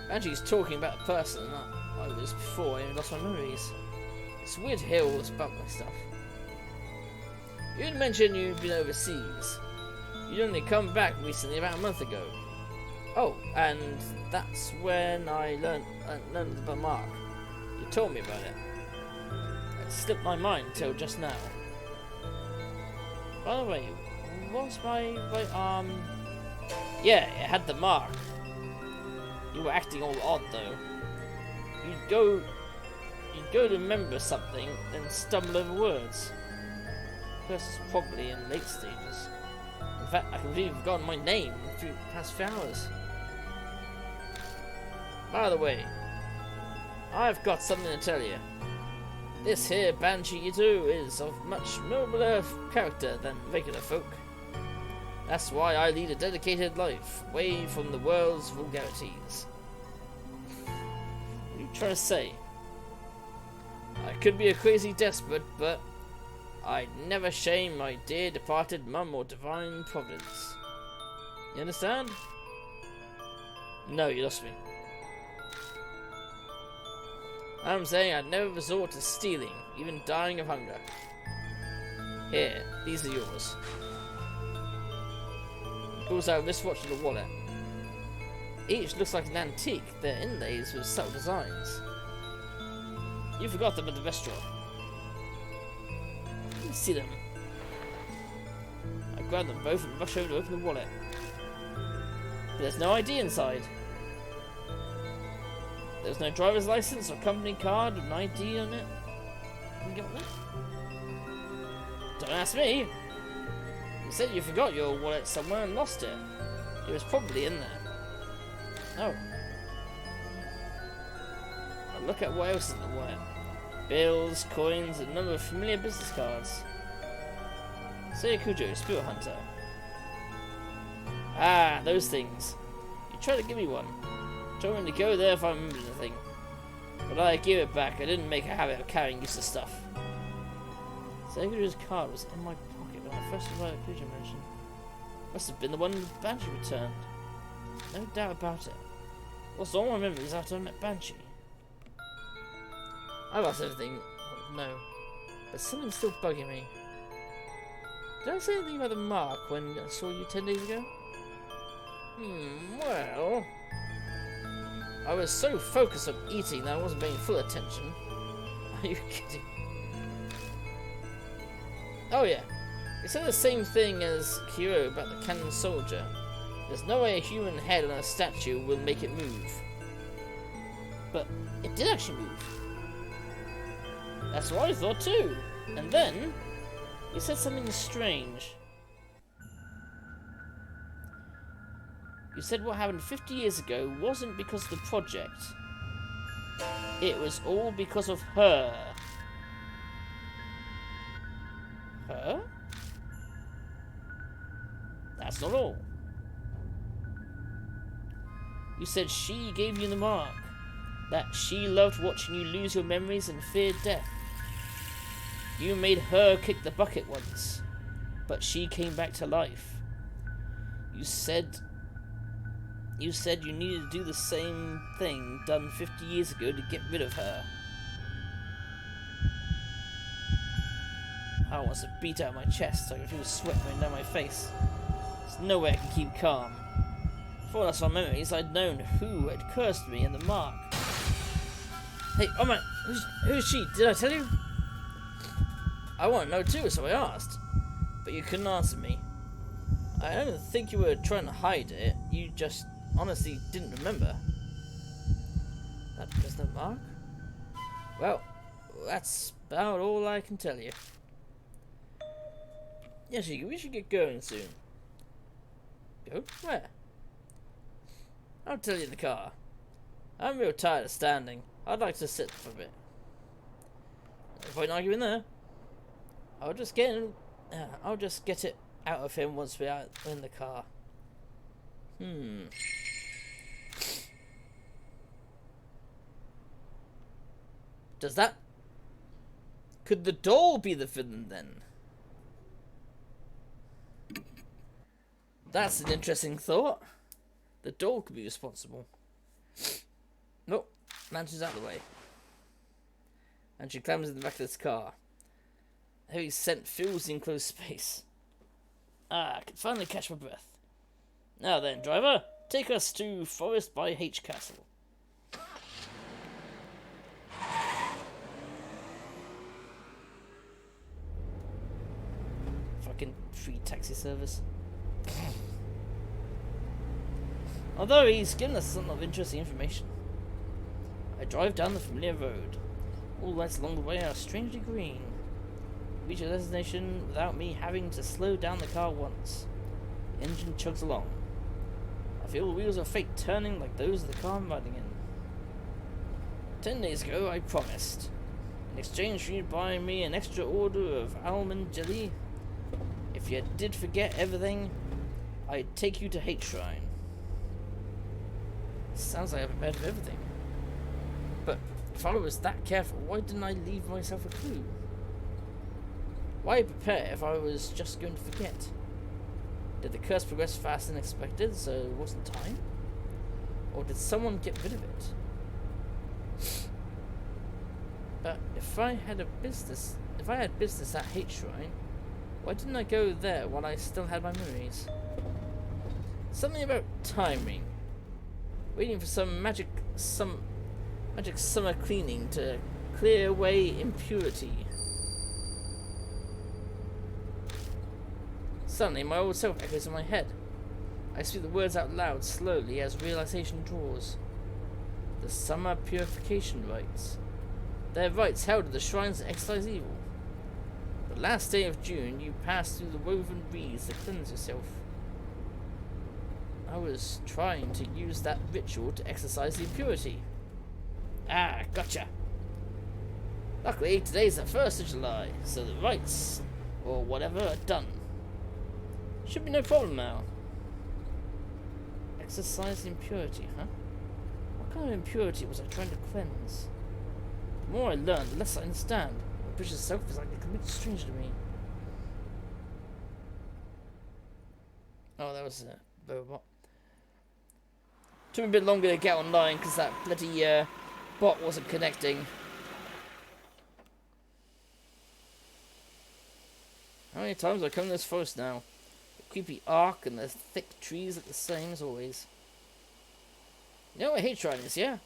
Angie's talking about the person I was before I even lost my memories. It's weird to hear all this about my stuff. You had mentioned you'd been overseas. You'd only come back recently, about a month ago. Oh, and that's when I learned about Mark. You told me about it. It slipped my mind till just now. By the way, what's my right arm? Yeah, it had the mark. You were acting all odd though. You'd go to remember something, then stumble over words. This is probably in late stages. In fact, I completely forgotten my name for the past few hours. By the way, I've got something to tell you. This here Banshee you do is of much nobler character than regular folk. That's why I lead a dedicated life, away from the world's vulgarities. What are you trying to say? I could be a crazy despot, but I'd never shame my dear departed mum or divine providence. You understand? No, you lost me. I'm saying I'd never resort to stealing, even dying of hunger. Here, these are yours. He pulls out a wristwatch and a wallet. Each looks like an antique, they're inlays with subtle designs. You forgot them at the restaurant. Let me see them. I grab them both and rush over to open the wallet. But there's no ID inside. There's no driver's license or company card with an ID on it. Can you get one? Don't ask me. You said you forgot your wallet somewhere and lost it. It was probably in there. Oh. Now look at what else is in the wallet. Bills, coins, and a number of familiar business cards. Say Kujo, Spirit Hunter. Ah, those things. You tried to give me one. Told me to go there if I remembered anything. But I gave it back. I didn't make a habit of carrying useless stuff. Kujo's card was in my pocket when I first arrived at Kujo Mansion. Must have been the one Banshee returned. No doubt about it. Lost all my memories after I met Banshee. I lost everything. No. But something's still bugging me. Did I say anything about the mark when I saw you 10 days ago? Well... I was so focused on eating that I wasn't paying full attention. Are you kidding? Oh yeah. You said the same thing as Kiro about the Kannon Soldier. There's no way a human head on a statue will make it move. But it did actually move. That's what I thought too. And then, you said something strange. You said what happened 50 years ago wasn't because of the project. It was all because of her. Her? That's not all. You said she gave you the mark. That she loved watching you lose your memories and feared death. You made her kick the bucket once, but she came back to life. You said you needed to do the same thing done 50 years ago to get rid of her. I wants to beat out my chest so I can feel sweat running down my face. There's no way I can keep calm. Before I lost my memories, I'd known who had cursed me and the mark. Hey, oh man, who's she? Did I tell you? I want to know too, so I asked. But you couldn't answer me. I don't think you were trying to hide it. You just honestly didn't remember. That was the mark? Well, that's about all I can tell you. Yes, we should get going soon. Go? Where? I'll tell you in the car. I'm real tired of standing. I'd like to sit for a bit. No point arguing there. I'll just get it out of him once we're out in the car. Does that... Could the doll be the villain then? That's an interesting thought. The doll could be responsible. Nope. Mansion's out of the way. And she climbs in the back of this car. A heavy scent fills the enclosed space. I can finally catch my breath. Now then, driver, take us to Forest by H Castle. Fucking free taxi service. Although he's given us some of interesting information. I drive down the familiar road. All lights along the way are strangely green. Reach a destination without me having to slow down the car once. The engine chugs along. I feel the wheels of fate turning like those of the car I'm riding in. 10 days ago I promised. In exchange you'd buy me an extra order of almond jelly. If you did forget everything, I'd take you to Hate Shrine. Sounds like I've prepared for everything. But if I was that careful, why didn't I leave myself a clue? Why prepare if I was just going to forget? Did the curse progress faster than expected, so it wasn't time? Or did someone get rid of it? But if I had business at Hate Shrine, why didn't I go there while I still had my memories? Something about timing. Waiting for some magic summer cleaning to clear away impurity. Suddenly, my old self echoes in my head. I speak the words out loud slowly as realization draws. The summer purification rites. They're rites held at the shrines that exercise evil. The last day of June, you pass through the woven reeds to cleanse yourself. I was trying to use that ritual to exercise the impurity. Ah, gotcha. Luckily, today's the 1st of July, so the rites, or whatever, are done. Should be no problem now. Exercise the impurity, huh? What kind of impurity was I trying to cleanse? The more I learn, the less I understand. The British self is like a complete stranger to me. Oh, that was a robot. Took me a bit longer to get online because that bloody bot wasn't connecting. How many times have I come to this forest now? The creepy arc and the thick trees look the same as always. You know what Hate Shrine is, yeah?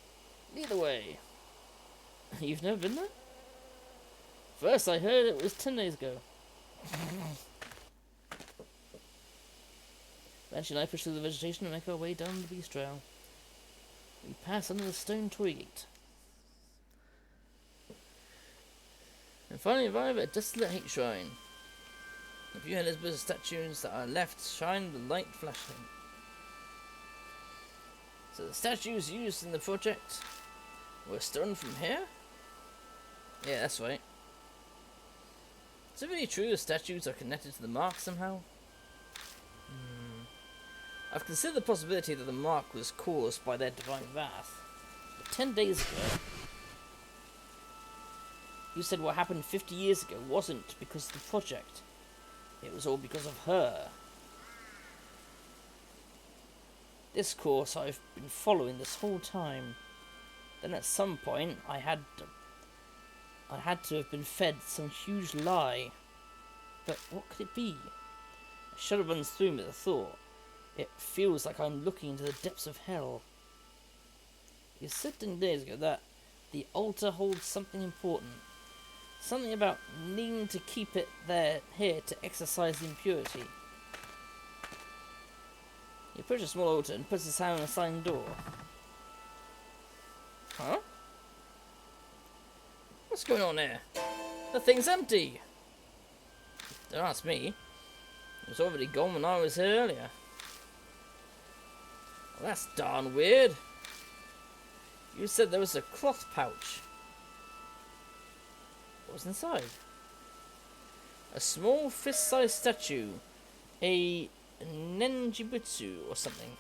Either way. You've never been there? First I heard it was 10 days ago. Banshee and I push through the vegetation and make our way down the beast trail. We pass under the stone toy gate. And finally arrive at desolate Hate Shrine. A few Elizabeth statues that are left shine with light flashing. So the statues used in the project were stolen from here? Yeah, that's right. Is it really true the statues are connected to the mark somehow? I've considered the possibility that the mark was caused by their divine wrath. But 10 days ago, you said what happened 50 years ago wasn't because of the project. It was all because of her. This course I've been following this whole time. Then at some point I had to have been fed some huge lie. But what could it be? A shudder runs through me at the thought. It feels like I'm looking into the depths of hell. You said 10 days ago that the altar holds something important. Something about needing to keep it here to exercise the impurity. He approaches a small altar and puts his hand on a sliding door. Huh? What's going on there? The thing's empty! Don't ask me. It was already gone when I was here earlier. Well, that's darn weird. You said there was a cloth pouch. What was inside? A small fist-sized statue. A Nenjibutsu or something.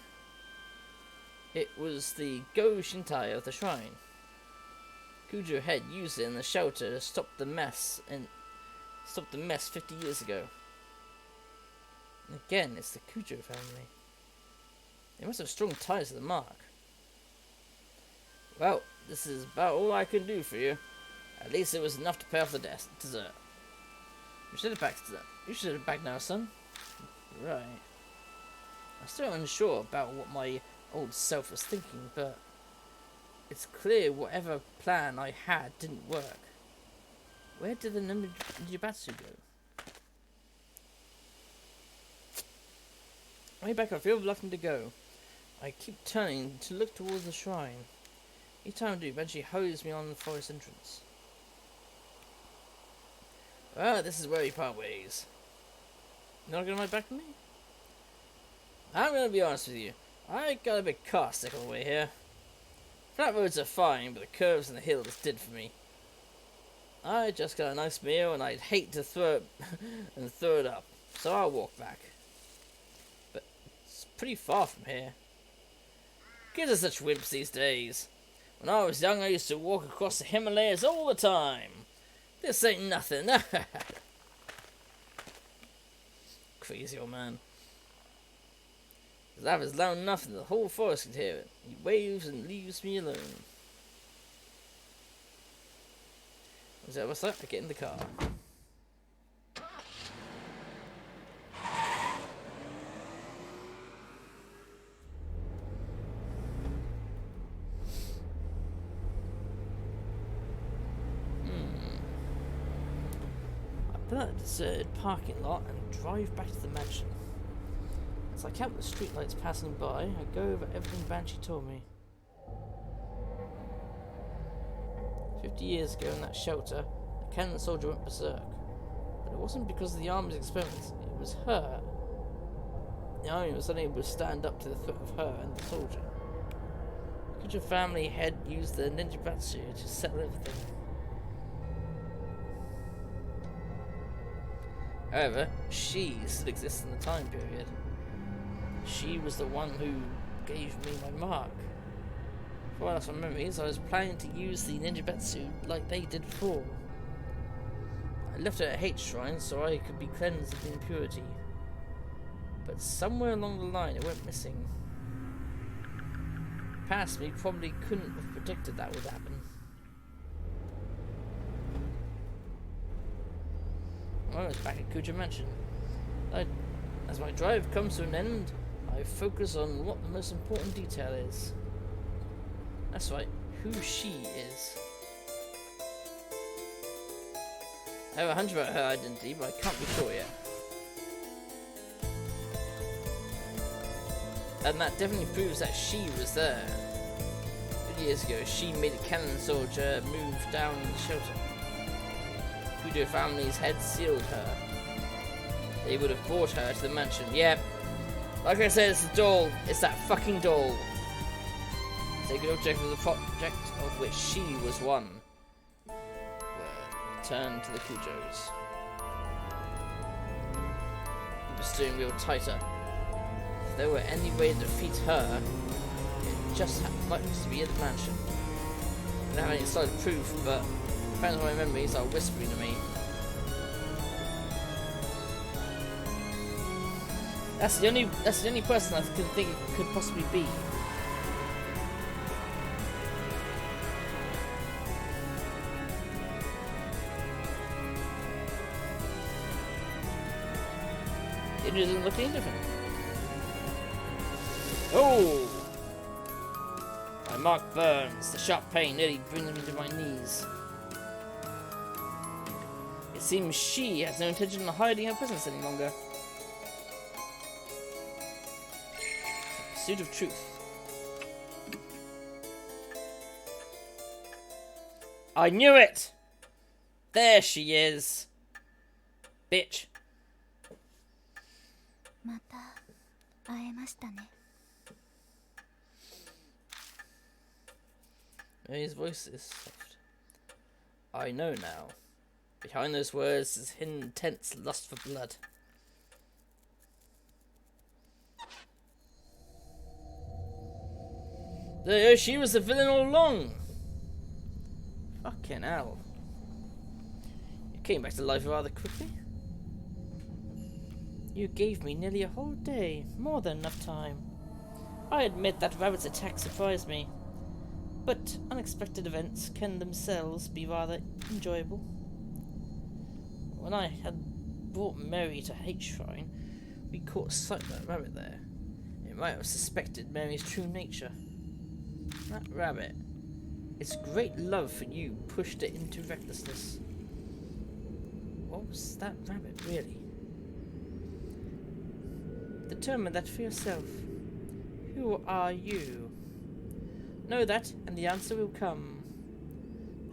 It was the Go Shintai of the shrine. Kujo had used it in the shelter to stop the mess 50 years ago. And again, it's the Kujo family. They must have strong ties to the mark. Well, this is about all I can do for you. At least it was enough to pay off the dessert. You should head back now, son. Right. I'm still unsure about what my old self was thinking, but it's clear whatever plan I had didn't work. Where did the Ninjabatsu go? Way back, I feel reluctant to go. I keep turning to look towards the shrine. Each time I do, eventually hose me on the forest entrance. Well, this is where we part ways. You're not gonna mind back with me? I'm gonna be honest with you. I got a bit car sick on the way here. Flat roads are fine, but the curves and the hills did for me. I just got a nice meal, and I'd hate to throw it up, so I'll walk back. But it's pretty far from here. Kids are such wimps these days. When I was young, I used to walk across the Himalayas all the time. This ain't nothing. Crazy old man. His laugh is loud enough that the whole forest can hear it. He waves and leaves me alone. What's that? I get in the car. I pull out a deserted parking lot and drive back to the mansion. As I count the streetlights passing by, I go over everything Banshee told me. 50 years ago in that shelter, the Kannon Soldier went berserk. But it wasn't because of the army's experiments, it was her. The army was unable to stand up to the threat of her and the soldier. The Kuja family had used the Ninjabatsu to settle everything. However, she still exists in the time period. She was the one who gave me my mark. For I lost my memories, I was planning to use the Ninjabatsu like they did before. I left her at H Shrine so I could be cleansed of the impurity. But somewhere along the line it went missing. Past me probably couldn't have predicted that would happen. I was back at Kuja Mansion. As my drive comes to an end, I focus on what the most important detail is. That's right, who she is. I have a hunch about her identity, but I can't be sure yet. And that definitely proves that she was there. 50 years ago, she made a Kannon Soldier move down in the shelter. Kudo family's head sealed her. They would have brought her to the mansion. Yep. Like I said, it's the doll. It's that fucking doll. Sacred object of the project of which she was one. Turn to the Kujos. Keep the steering wheel tighter. If there were any way to defeat her, it just had much to be at the mansion. I don't have any solid proof, but depends on my memories are whispering to me. That's the only person I can think it could possibly be. It doesn't look any different. Oh! My mark burns. The sharp pain nearly brings me to my knees. It seems she has no intention of hiding her presence any longer. Pursuit of truth. I knew it! There she is. Bitch. また会えましたね。 Mary's voice is soft. I know now. Behind those words is hidden intense lust for blood. There, she was the villain all along. Fucking hell. You came back to life rather quickly. You gave me nearly a whole day, more than enough time. I admit that Rabbit's attack surprised me, but unexpected events can themselves be rather enjoyable. When I had brought Mary to H Shrine, we caught sight of that rabbit there. It might have suspected Mary's true nature. That rabbit, its great love for you pushed it into recklessness. What was that rabbit really? Determine that for yourself. Who are you? Know that, and the answer will come.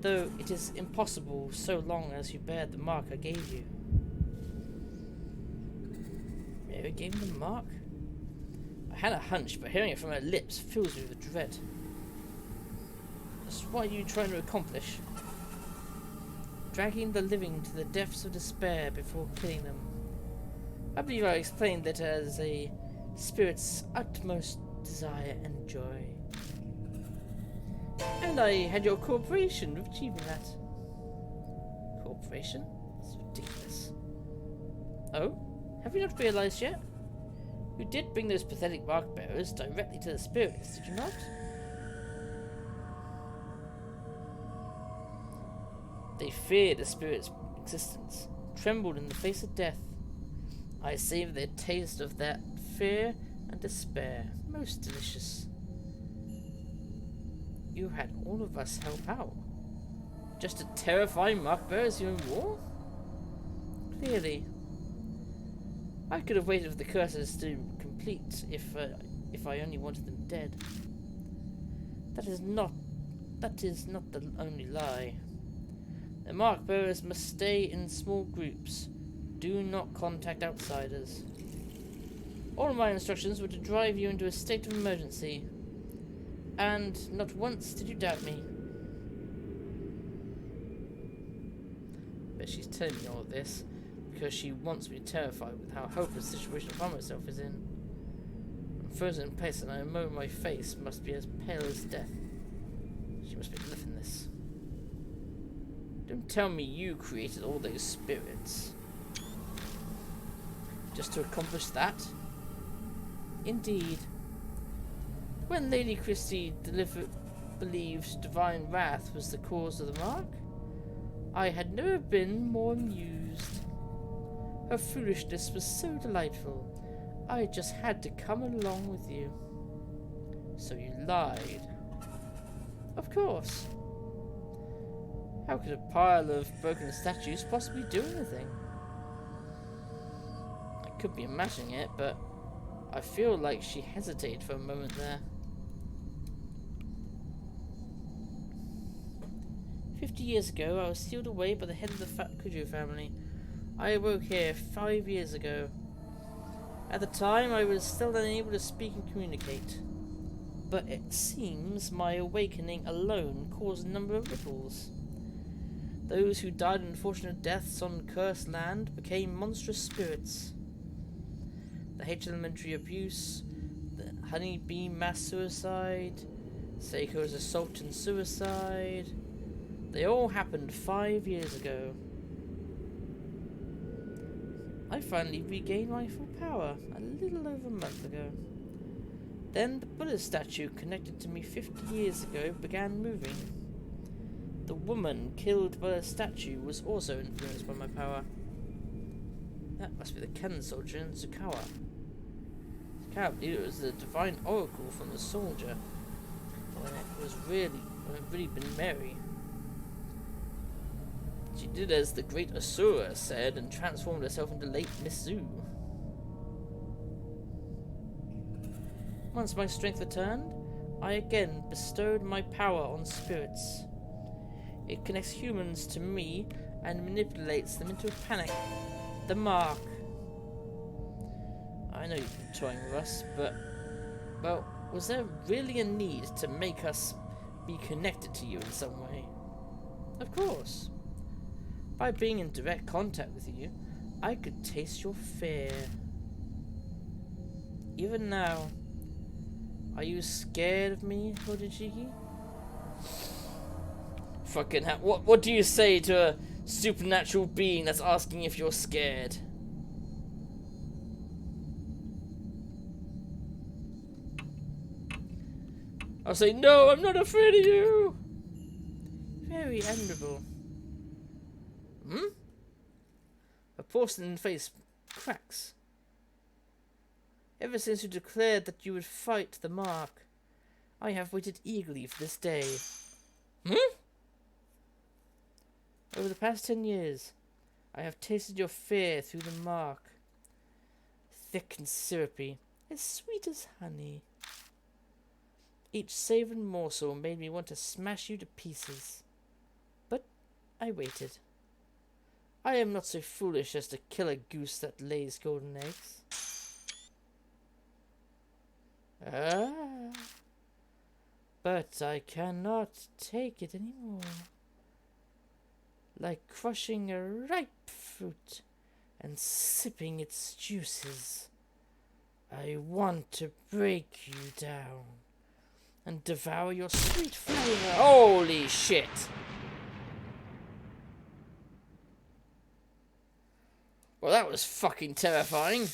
Though it is impossible so long as you bear the mark I gave you. Mary gave me the mark? I had a hunch, but hearing it from her lips fills me with dread. Just what are you trying to accomplish? Dragging the living to the depths of despair before killing them. I believe I explained that as a spirit's utmost desire and joy. And I had your cooperation with achieving that. Cooperation? It's ridiculous. Oh? Have you not realized yet? You did bring those pathetic mark bearers directly to the spirits, did you not? They feared the spirit's existence, trembled in the face of death. I saved their taste of that fear and despair. Most delicious. You had all of us help out. Just to terrify mark bearers you're in war? Clearly. I could have waited for the curses to complete if I only wanted them dead. That is not the only lie. The mark bearers must stay in small groups. Do not contact outsiders. All of my instructions were to drive you into a state of emergency. And not once did you doubt me. But she's telling me all this because she wants me terrified with how hopeless the situation I find myself is in. I'm frozen in place and I know my face must be as pale as death. She must be living this. Don't tell me you created all those spirits. Just to accomplish that? Indeed. When Lady Christie believed divine wrath was the cause of the mark, I had never been more amused. Her foolishness was so delightful, I just had to come along with you. So you lied. Of course. How could a pile of broken statues possibly do anything? I could be imagining it, but I feel like she hesitated for a moment there. 50 years ago, I was sealed away by the head of the Kujo family. I awoke here 5 years ago. At the time, I was still unable to speak and communicate. But it seems my awakening alone caused a number of ripples. Those who died unfortunate deaths on cursed land became monstrous spirits. The H elementary abuse, the honeybee mass suicide, Seiko's assault and suicide. They all happened 5 years ago. I finally regained my full power a little over a month ago. Then the Buddha statue connected to me 50 years ago began moving. The woman killed by the statue was also influenced by my power. That must be the Kannon Soldier in Tsukawa. Can't believe it was the divine oracle from the soldier. When it really been Mary. She did as the great Asura said and transformed herself into late Miss Zoo. Once my strength returned, I again bestowed my power on spirits. It connects humans to me and manipulates them into a panic. The mark. I know you've been toying with us, but... well, was there really a need to make us be connected to you in some way? Of course. By being in direct contact with you, I could taste your fear. Even now, are you scared of me, Hodajiki? Fucking hell. What do you say to a supernatural being that's asking if you're scared? I'll say, no, I'm not afraid of you. Very admirable. Her porcelain face cracks. Ever since you declared that you would fight the mark, I have waited eagerly for this day. Over the past 10 years, I have tasted your fear through the mark. Thick and syrupy, as sweet as honey. Each savoured morsel made me want to smash you to pieces. But I waited. I am not so foolish as to kill a goose that lays golden eggs. But I cannot take it anymore. Like crushing a ripe fruit and sipping its juices, I want to break you down and devour your sweet flavor. Holy shit! Well, that was fucking terrifying.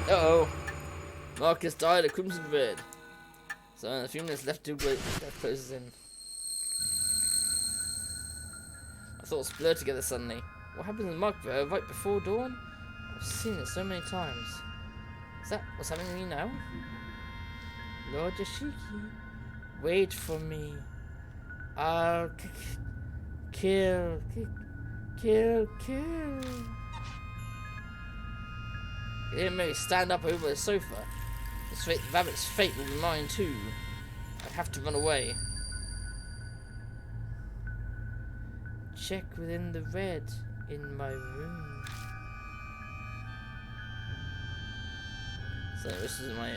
Uh-oh. Marcus died of crimson red. So a few minutes left to wait. That closes in. My thoughts blur together suddenly. What happened in the mark right before dawn? I've seen it so many times. Is that what's happening to me now? Lord Yashiki, wait for me. I'll kill. He didn't make me stand up over the sofa. The rabbit's fate will be mine too. I have to run away. Check within the red in my room. So this is my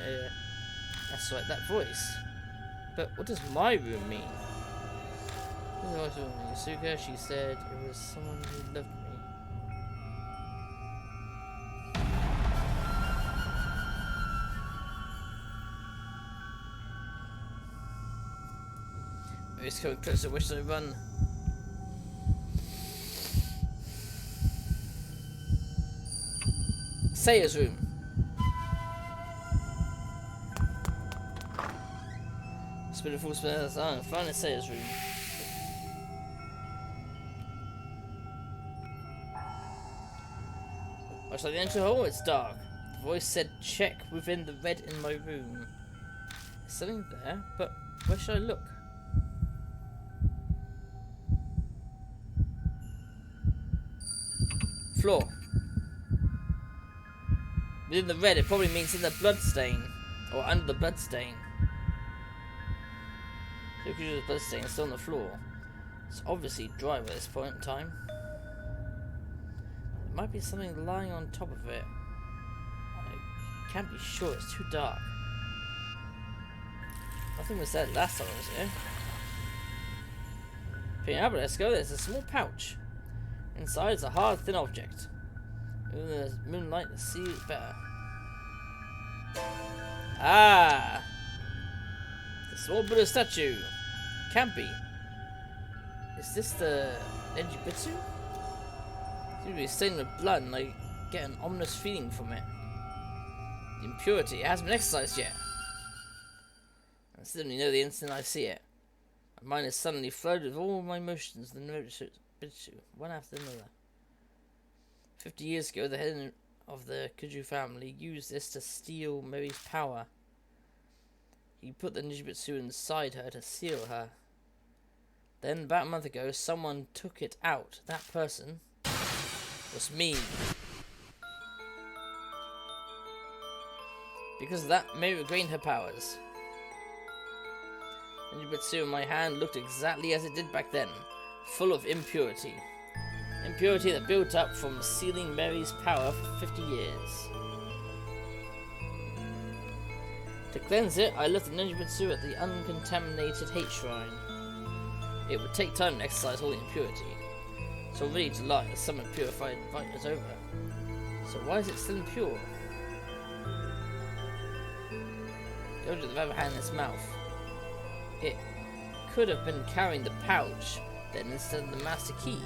that's right, that voice. But what does my room mean? Yasuka, she said it was someone who loved me. It's coming closer, where should I run? Sayer's room. Spin a full spin at a time. Find Sayer's room. Much like the entry hall, it's dark. The voice said, check within the red in my room. There's something there, but where should I look? Floor. Within the red, it probably means in the blood stain. Or under the blood stain. So the blood stain is still on the floor. It's obviously dry by this point in time. There might be something lying on top of it. I can't be sure, it's too dark. Nothing was said last time I was here. Picking up, let's go. There's a small pouch. Inside is a hard, thin object. In the moonlight, the sea is better. Ah! It's a small Buddha statue. Can't be. Is this the Ejibitsu? Seems to be stained with blood and I get an ominous feeling from it. The impurity, it hasn't been exercised yet. I suddenly know the instant I see it. My mind is suddenly flooded with all my emotions and Ejibitsu, one after another. 50 years ago, the head of the Kuju family used this to steal Mary's power. He put the Nijibutsu inside her to seal her. Then, about a month ago, someone took it out. That person was me. Because of that, Mary regained her powers. The Nijibutsu in my hand looked exactly as it did back then, full of impurity. Impurity that built up from sealing Mary's power for 50 years. To cleanse it, I left the Nijibutsu at the uncontaminated hate shrine. It would take time to exercise all the impurity. It's already July and the summer purified rite is over. So why is it still impure? The owner of the rabbit had in its mouth. It could have been carrying the pouch, then instead of the master key.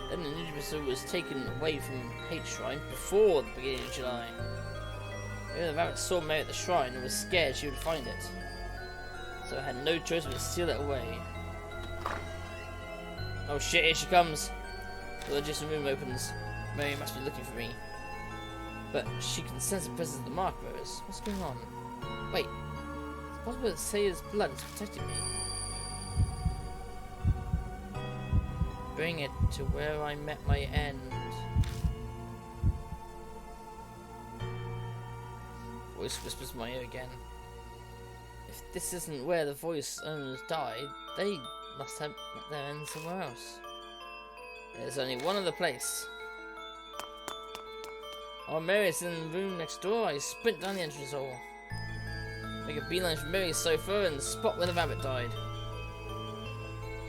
Then the Nijibutsu was taken away from Hate Shrine before the beginning of July. Maybe the rabbit saw Mary at the shrine and was scared she would find it. So I had no choice but to steal it away. Oh shit, here she comes! The adjacent room opens. Mary must be looking for me. But she can sense the presence of the mark bearers. What's going on? Wait, it's possible that Sayer's blood is protecting me. Bring it to where I met my end. Voice whispers in my ear again. If this isn't where the voice owners died, they must have met their end somewhere else. There's only one other place. Oh, Mary's in the room next door. I sprint down the entrance hall. Make a beeline for Mary's sofa and spot where the rabbit died.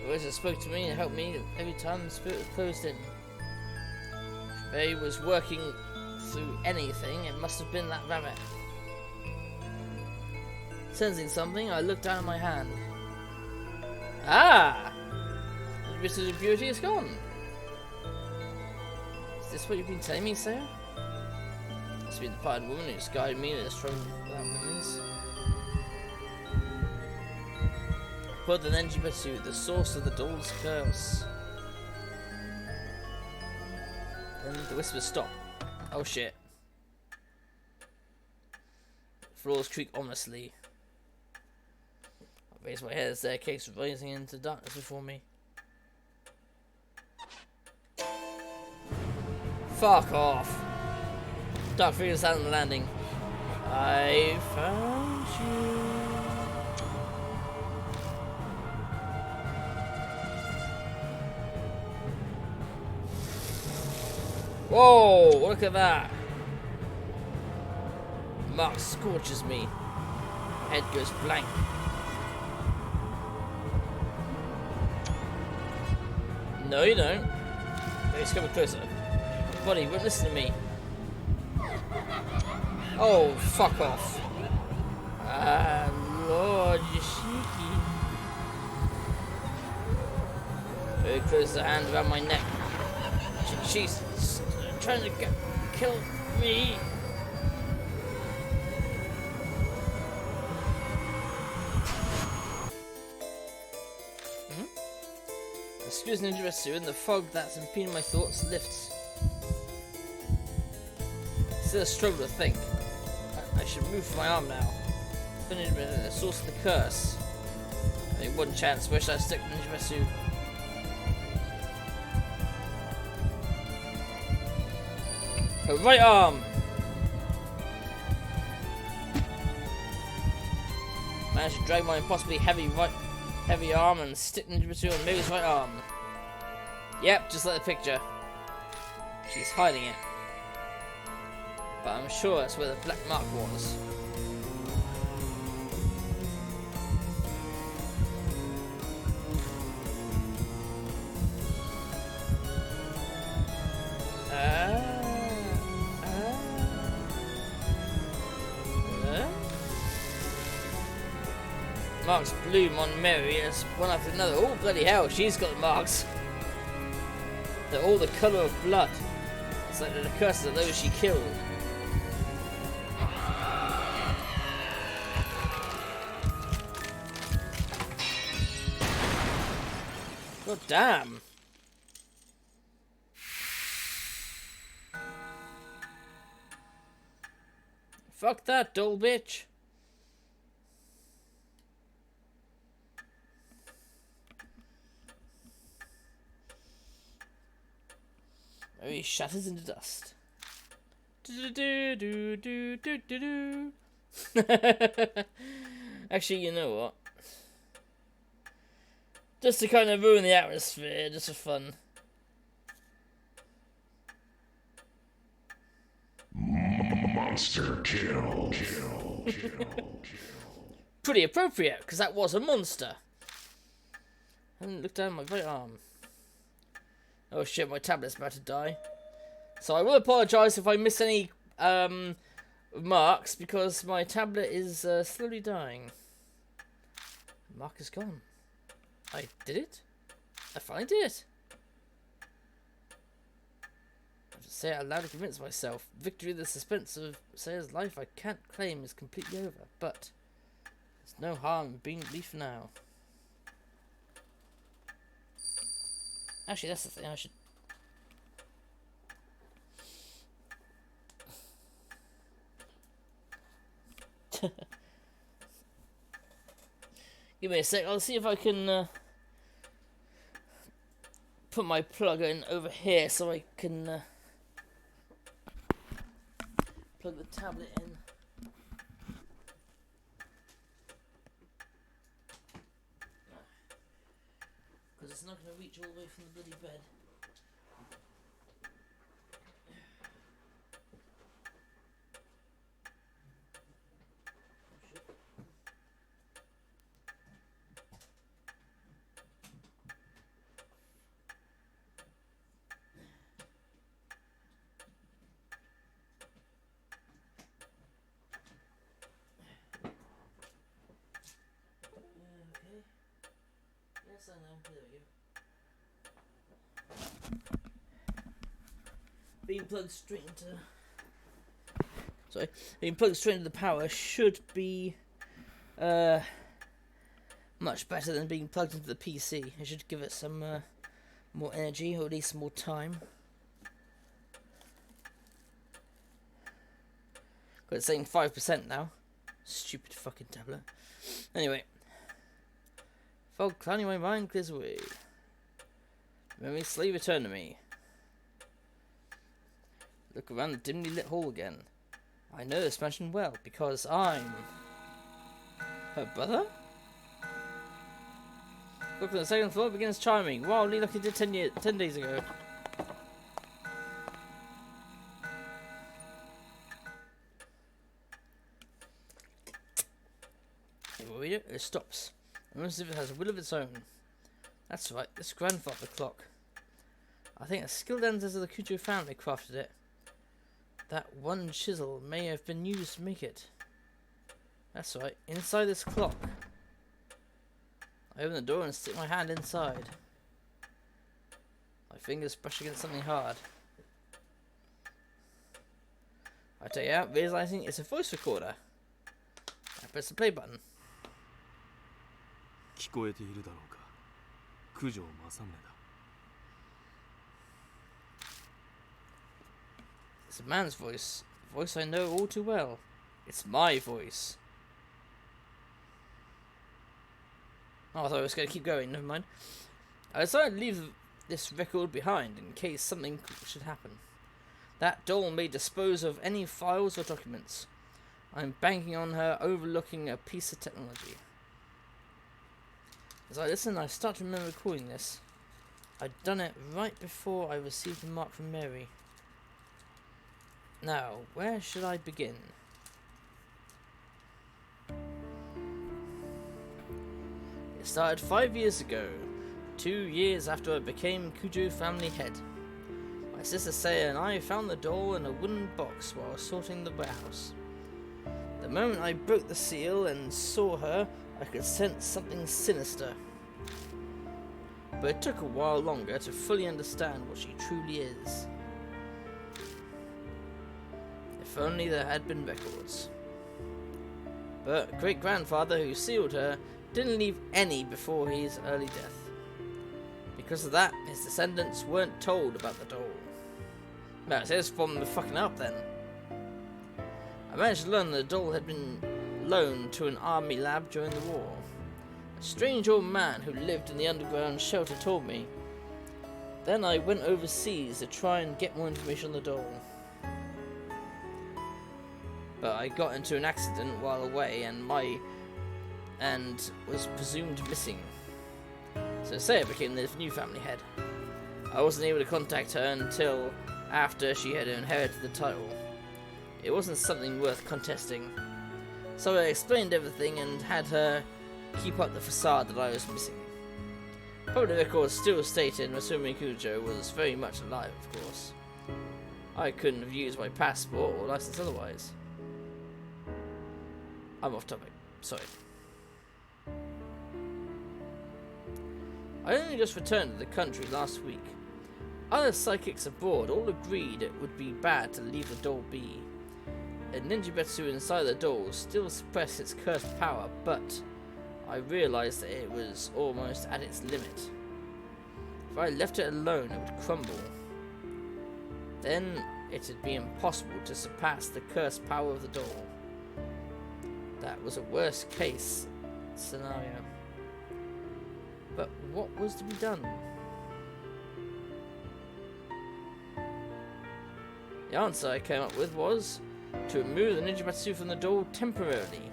The voice that spoke to me and helped me every time the spirit was closed in. If Mary was working through anything, it must have been that rabbit. Sensing something, I looked down at my hand. Ah! The bit of impurity is gone. Is this what you've been telling me, Sarah? Must be the departed woman who's guided me to the struggle without means. Put the Nijibutsu, the source of the doll's curse. Then the whispers stop. Oh shit. Floors creak ominously. I raise my head as the staircase rising into darkness before me. Fuck off. Dark figures out on the landing. I found you. Whoa, look at that. Mark scorches me. Head goes blank. No, you don't. He's coming closer. Buddy, won't listen to me. Oh, fuck off. Lord Yoshiki. Very close the hand around my neck. She's trying to kill me. Excuse Nijibutsu, and the fog that's impeding my thoughts lifts. Still a struggle to think. I should move my arm now. Finish the source of the curse. Only one chance. Where should I stick Nijibutsu? Her right arm! Managed to drag my impossibly heavy arm and stick Nijibutsu on Mary's right arm. Yep, just like the picture. She's hiding it. But I'm sure that's where the black mark was. Marks bloom on Mary as one after another. Oh bloody hell, she's got marks. They're all the colour of blood. It's like the curses of those she killed. God damn. Fuck that, dull bitch. Oh, he shatters into dust. Actually, you know what? Just to kind of ruin the atmosphere, just for fun. Monster kill. Pretty appropriate, because that was a monster. I haven't looked down my right arm. Oh shit, my tablet's about to die. So I will apologise if I miss any marks, because my tablet is slowly dying. The mark is gone. I did it? I finally did it! I have to say it out loud to convince myself. Victory, the suspense of Sayer's life I can't claim is completely over, but there's no harm in being relief now. Actually, that's the thing, I should... Give me a sec, I'll see if I can put my plug in over here so I can plug the tablet in. Because it's not going to reach all the way from the bloody bed. Yes, I know. There we go. Being plugged straight into... Sorry. Being plugged straight into the power should be much better than being plugged into the PC. It should give it some more energy, or at least more time. Got it saying 5% now. Stupid fucking tablet. Anyway. Fog clouding my mind clears away. Memories slowly return to me. Look around the dimly lit hall again. I know this mansion well, because I'm... her brother? Look at the second floor, begins charming. Wildly like it did 10 days ago. If we read it, it stops. Almost as if it has a will of its own. That's right, this grandfather clock. I think a skilled ancestor of the Kujo family crafted it. That one chisel may have been used to make it. That's right, inside this clock. I open the door and stick my hand inside. My fingers brush against something hard. I take it out, realizing it's a voice recorder. I press the play button. 聞こえているだろうか。九条正宗だ。 It's a man's voice. A voice I know all too well. It's my voice. Oh, I thought I was going to keep going. Never mind. I decided to leave this record behind in case something should happen. That doll may dispose of any files or documents. I'm banking on her overlooking a piece of technology. As I listen, I start to remember recording this. I'd done it right before I received the mark from Mary. Now, where should I begin? It started 5 years ago, 2 years after I became Kujo family head. My sister Saya and I found the doll in a wooden box while sorting the warehouse. The moment I broke the seal and saw her, I could sense something sinister. But it took a while longer to fully understand what she truly is. If only there had been records. But great-grandfather who sealed her didn't leave any before his early death. Because of that, his descendants weren't told about the doll. Well, it says from the fucking up then. I managed to learn the doll had been loaned to an army lab during the war. A strange old man who lived in the underground shelter told me. Then I went overseas to try and get more information on the doll. But I got into an accident while away and was presumed missing. So Saya became the new family head. I wasn't able to contact her until after she had inherited the title. It wasn't something worth contesting. So I explained everything and had her keep up the facade that I was missing. Public records still stated Masumi Kujo was very much alive, of course. I couldn't have used my passport or license otherwise. I'm off topic. Sorry. I only just returned to the country last week. Other psychics aboard all agreed it would be bad to leave the doll be. A ninjutsu inside the doll still suppressed its cursed power, but I realized that it was almost at its limit. If I left it alone, it would crumble. Then it'd be impossible to surpass the cursed power of the doll. That was a worst case scenario. But what was to be done? The answer I came up with was to remove the ninjutsu from the doll temporarily.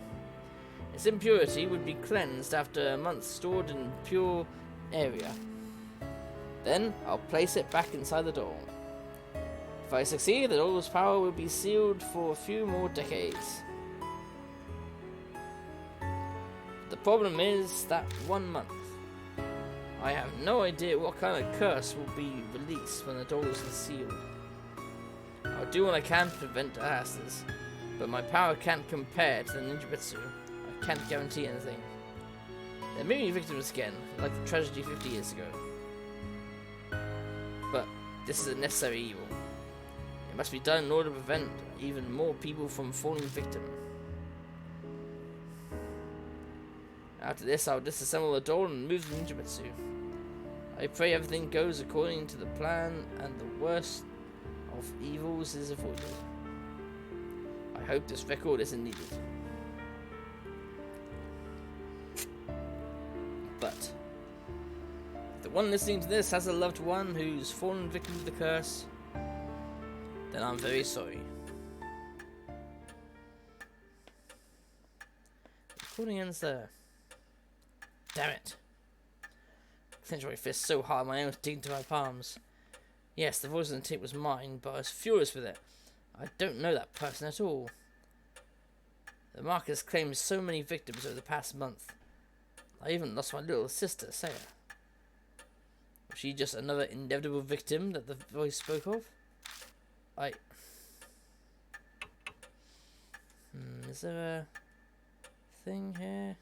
Its impurity would be cleansed after a month stored in pure area. Then I'll place it back inside the doll. If I succeed, the doll's power will be sealed for a few more decades. The problem is that 1 month. I have no idea what kind of curse will be released when the doll is sealed. I'll do what I can to prevent disasters, but my power can't compare to the ninjutsu. I can't guarantee anything. There may be victims again, like the tragedy 50 years ago. But this is a necessary evil. It must be done in order to prevent even more people from falling victim. After this, I'll disassemble the doll and remove the ninjutsu. I pray everything goes according to the plan and the worst of evils is avoided. I hope this record isn't needed. But if the one listening to this has a loved one who's fallen victim to the curse, then I'm very sorry. The recording ends there. Damn it. I clenched my fist so hard my nails digged into my palms. Yes, the voice on the tape was mine, but I was furious with it. I don't know that person at all. The Marcus claimed so many victims over the past month. I even lost my little sister, Saya. Was she just another inevitable victim that the voice spoke of? Is there a thing here?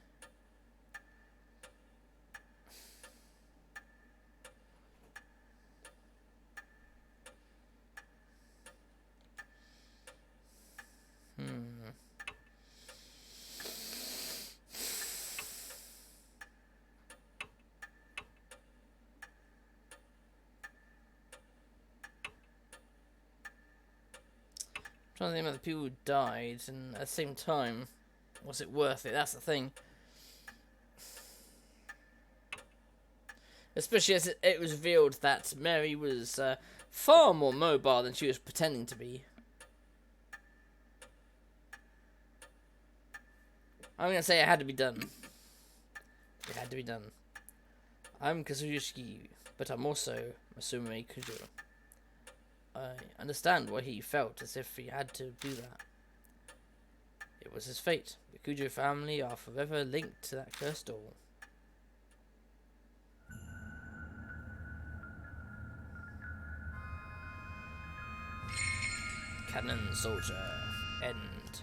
I'm trying to think about the people who died, and at the same time, was it worth it? That's the thing. Especially as it was revealed that Mary was far more mobile than she was pretending to be. I'm going to say it had to be done. It had to be done. I'm Kazuyoshi, but I'm also Masumi Kujo. I understand why he felt as if he had to do that. It was his fate. The Kujo family are forever linked to that cursed doll. Kannon Soldier. End.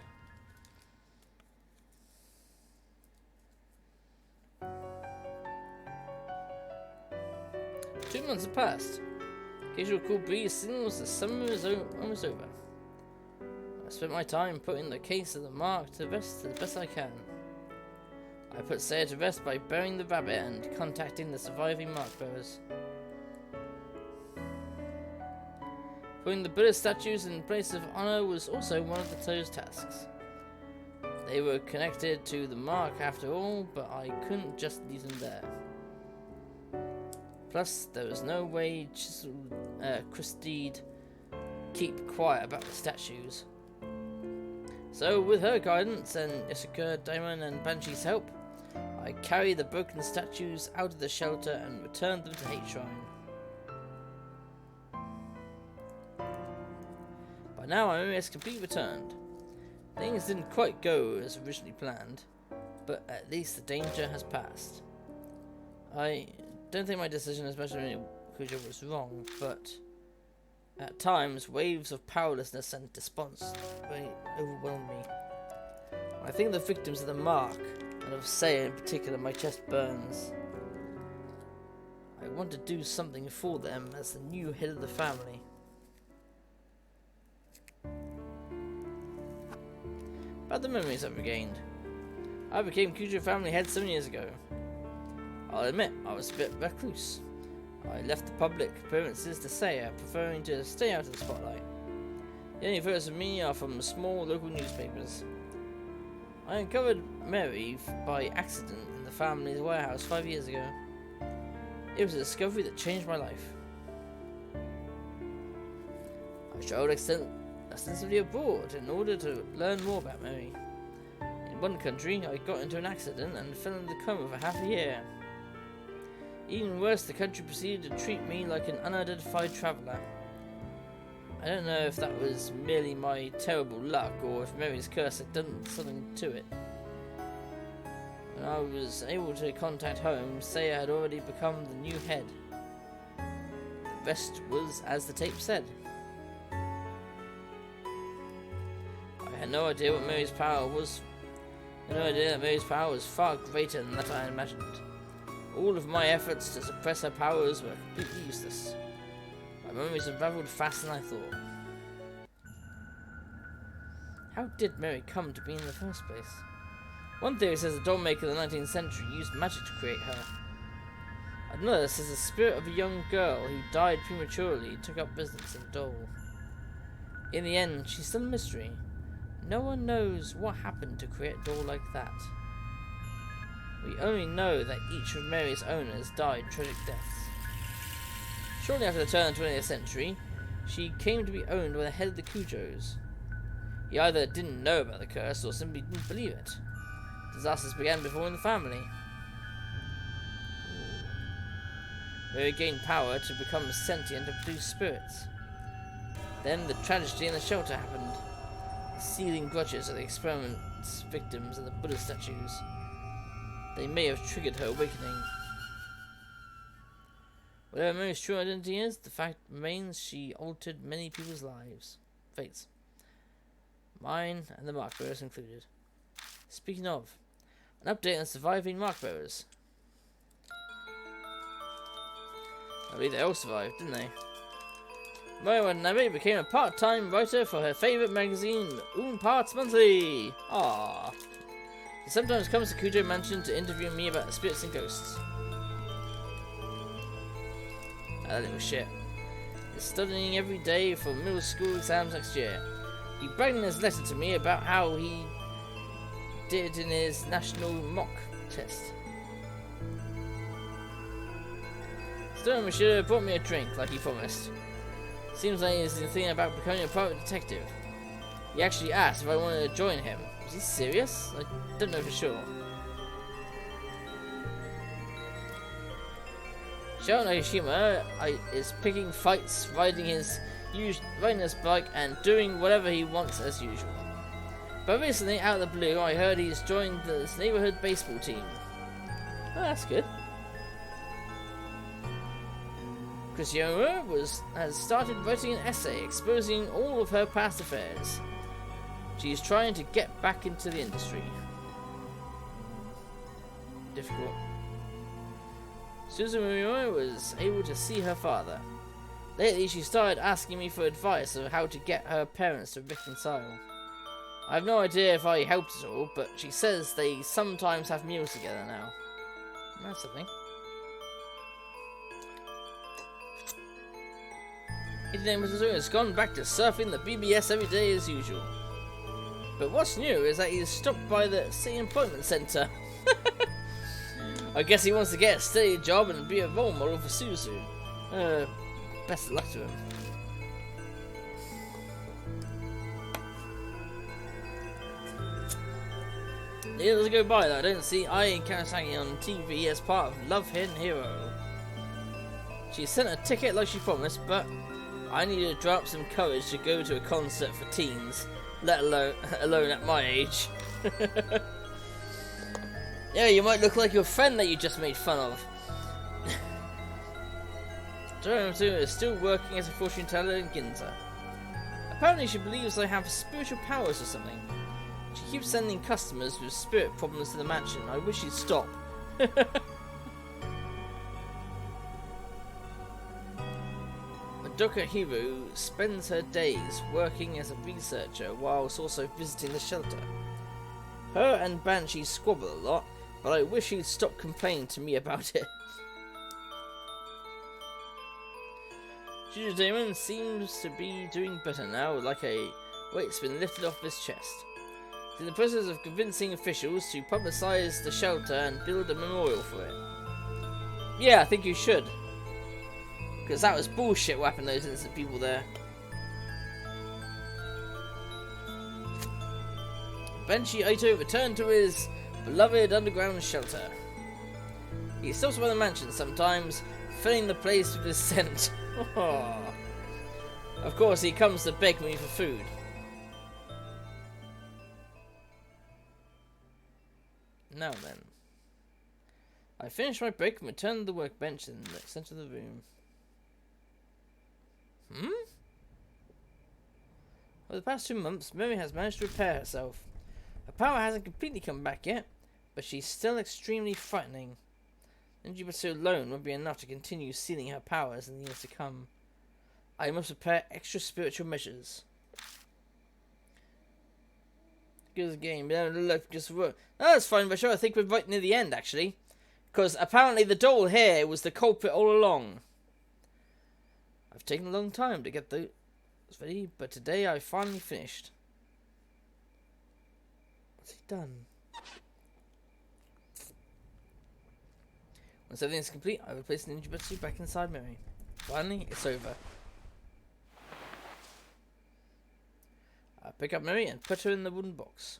Two months have passed. Occasional cool breeze signals the summer is almost over. I spent my time putting the case of the mark to rest as best I can. I put Saya to rest by burying the rabbit and contacting the surviving mark bearers. Putting the Buddha statues in place of honor was also one of the Toad's tasks. They were connected to the mark after all, but I couldn't just leave them there. Plus, there was no way Christie'd keep quiet about the statues. So, with her guidance and Isuka, Daimon, and Banshee's help, I carried the broken statues out of the shelter and returned them to Hate Shrine. By now, my memory has completely returned. Things didn't quite go as originally planned, but at least the danger has passed. I don't think my decision, especially when Kujo, was wrong, but at times, waves of powerlessness and desponse overwhelm me. When I think of the victims of the mark, and of Seiya in particular, my chest burns. I want to do something for them as the new head of the family. About the memories I've regained. I became Kujo family head 7 years ago. I'll admit, I was a bit recluse. I left the public appearances to Seiya, preferring to stay out of the spotlight. The only photos of me are from small local newspapers. I uncovered Mary by accident in the family's warehouse 5 years ago. It was a discovery that changed my life. I traveled extensively abroad in order to learn more about Mary. In one country, I got into an accident and fell in the coma for half a year. Even worse, the country proceeded to treat me like an unidentified traveller. I don't know if that was merely my terrible luck or if Mary's curse had done something to it. When I was able to contact home, Seiya had already become the new head. The rest was as the tape said. I had no idea what Mary's power was. I had no idea that Mary's power was far greater than that I had imagined. All of my efforts to suppress her powers were completely useless. My memories unraveled faster than I thought. How did Mary come to be in the first place? One theory says the doll maker of the 19th century used magic to create her. Another says the spirit of a young girl who died prematurely took up business in a doll. In the end, she's still a mystery. No one knows what happened to create a doll like that. We only know that each of Mary's owners died tragic deaths. Shortly after the turn of the 20th century, she came to be owned by the head of the Kujos. He either didn't know about the curse or simply didn't believe it. Disasters began before in the family. Mary gained power to become sentient and produce spirits. Then the tragedy in the shelter happened. The seething grudges of the experiment's victims and the Buddha statues. They may have triggered her awakening. Whatever Mary's true identity is, the fact remains she altered many people's fates. Mine and the mark bearers included. Speaking of, an update on surviving mark bearers. I believe they all survived, didn't they? Mary Watanabe became a part-time writer for her favourite magazine, Un Parts Monthly. Aww. He sometimes comes to Kujo Mansion to interview me about spirits and ghosts. That little shit. He's studying every day for middle school exams next year. He bragged in his letter to me about how he did in his national mock test. Stone Machida brought me a drink like he promised. Seems like he's thinking about becoming a private detective. He actually asked if I wanted to join him. Was he serious? I don't know for sure. Shao Nagashima is picking fights, riding his bike and doing whatever he wants as usual. But recently, out of the blue, I heard he's joined this neighborhood baseball team. Oh, that's good. Christiana has started writing an essay exposing all of her past affairs. She's trying to get back into the industry. Difficult. Suzumiya was able to see her father. Lately, she started asking me for advice on how to get her parents to reconcile. I have no idea if I helped at all, but she says they sometimes have meals together now. That's something. Has gone back to surfing the BBS every day as usual. But what's new is that he's stopped by the City Employment Centre. I guess he wants to get a steady job and be a role model for Suzu. Best of luck to him. Years go by that I don't see Ai Kawasaki on TV as part of Love Hidden Hero. She sent a ticket like she promised, but I needed to drum up some courage to go to a concert for teens, let alone at my age. Yeah, you might look like your friend that you just made fun of. Jojo is still working as a fortune teller in Ginza. Apparently she believes I have spiritual powers or something. She keeps sending customers with spirit problems to the mansion. I wish she'd stop. Madoka Hiro spends her days working as a researcher whilst also visiting the shelter. Her and Banshee squabble a lot, but I wish he'd stop complaining to me about it. Juju Damon seems to be doing better now, like a weight's been lifted off his chest. He's in the process of convincing officials to publicise the shelter and build a memorial for it. Yeah, I think you should. Because that was bullshit what happened to those innocent people there. Banshee Ito returned to his beloved underground shelter. He stops by the mansion sometimes, filling the place with his scent. Of course, he comes to beg me for food. Now then. I finished my break and returned to the workbench in the centre of the room. Over the past 2 months, Miri has managed to repair herself. Her power hasn't completely come back yet, but she's still extremely frightening. Ninjutsu alone won't be enough to continue sealing her powers in the years to come. I must prepare extra spiritual measures. Good game, look, just work. Oh, that's fine, Visho. I think we're right near the end, actually. Because apparently the doll here was the culprit all along. I've taken a long time to get those ready, but today I finally finished. What's he done? Once everything is complete, I will place the Ninjutsu back inside Miri. Finally, it's over. I pick up Miri and put her in the wooden box.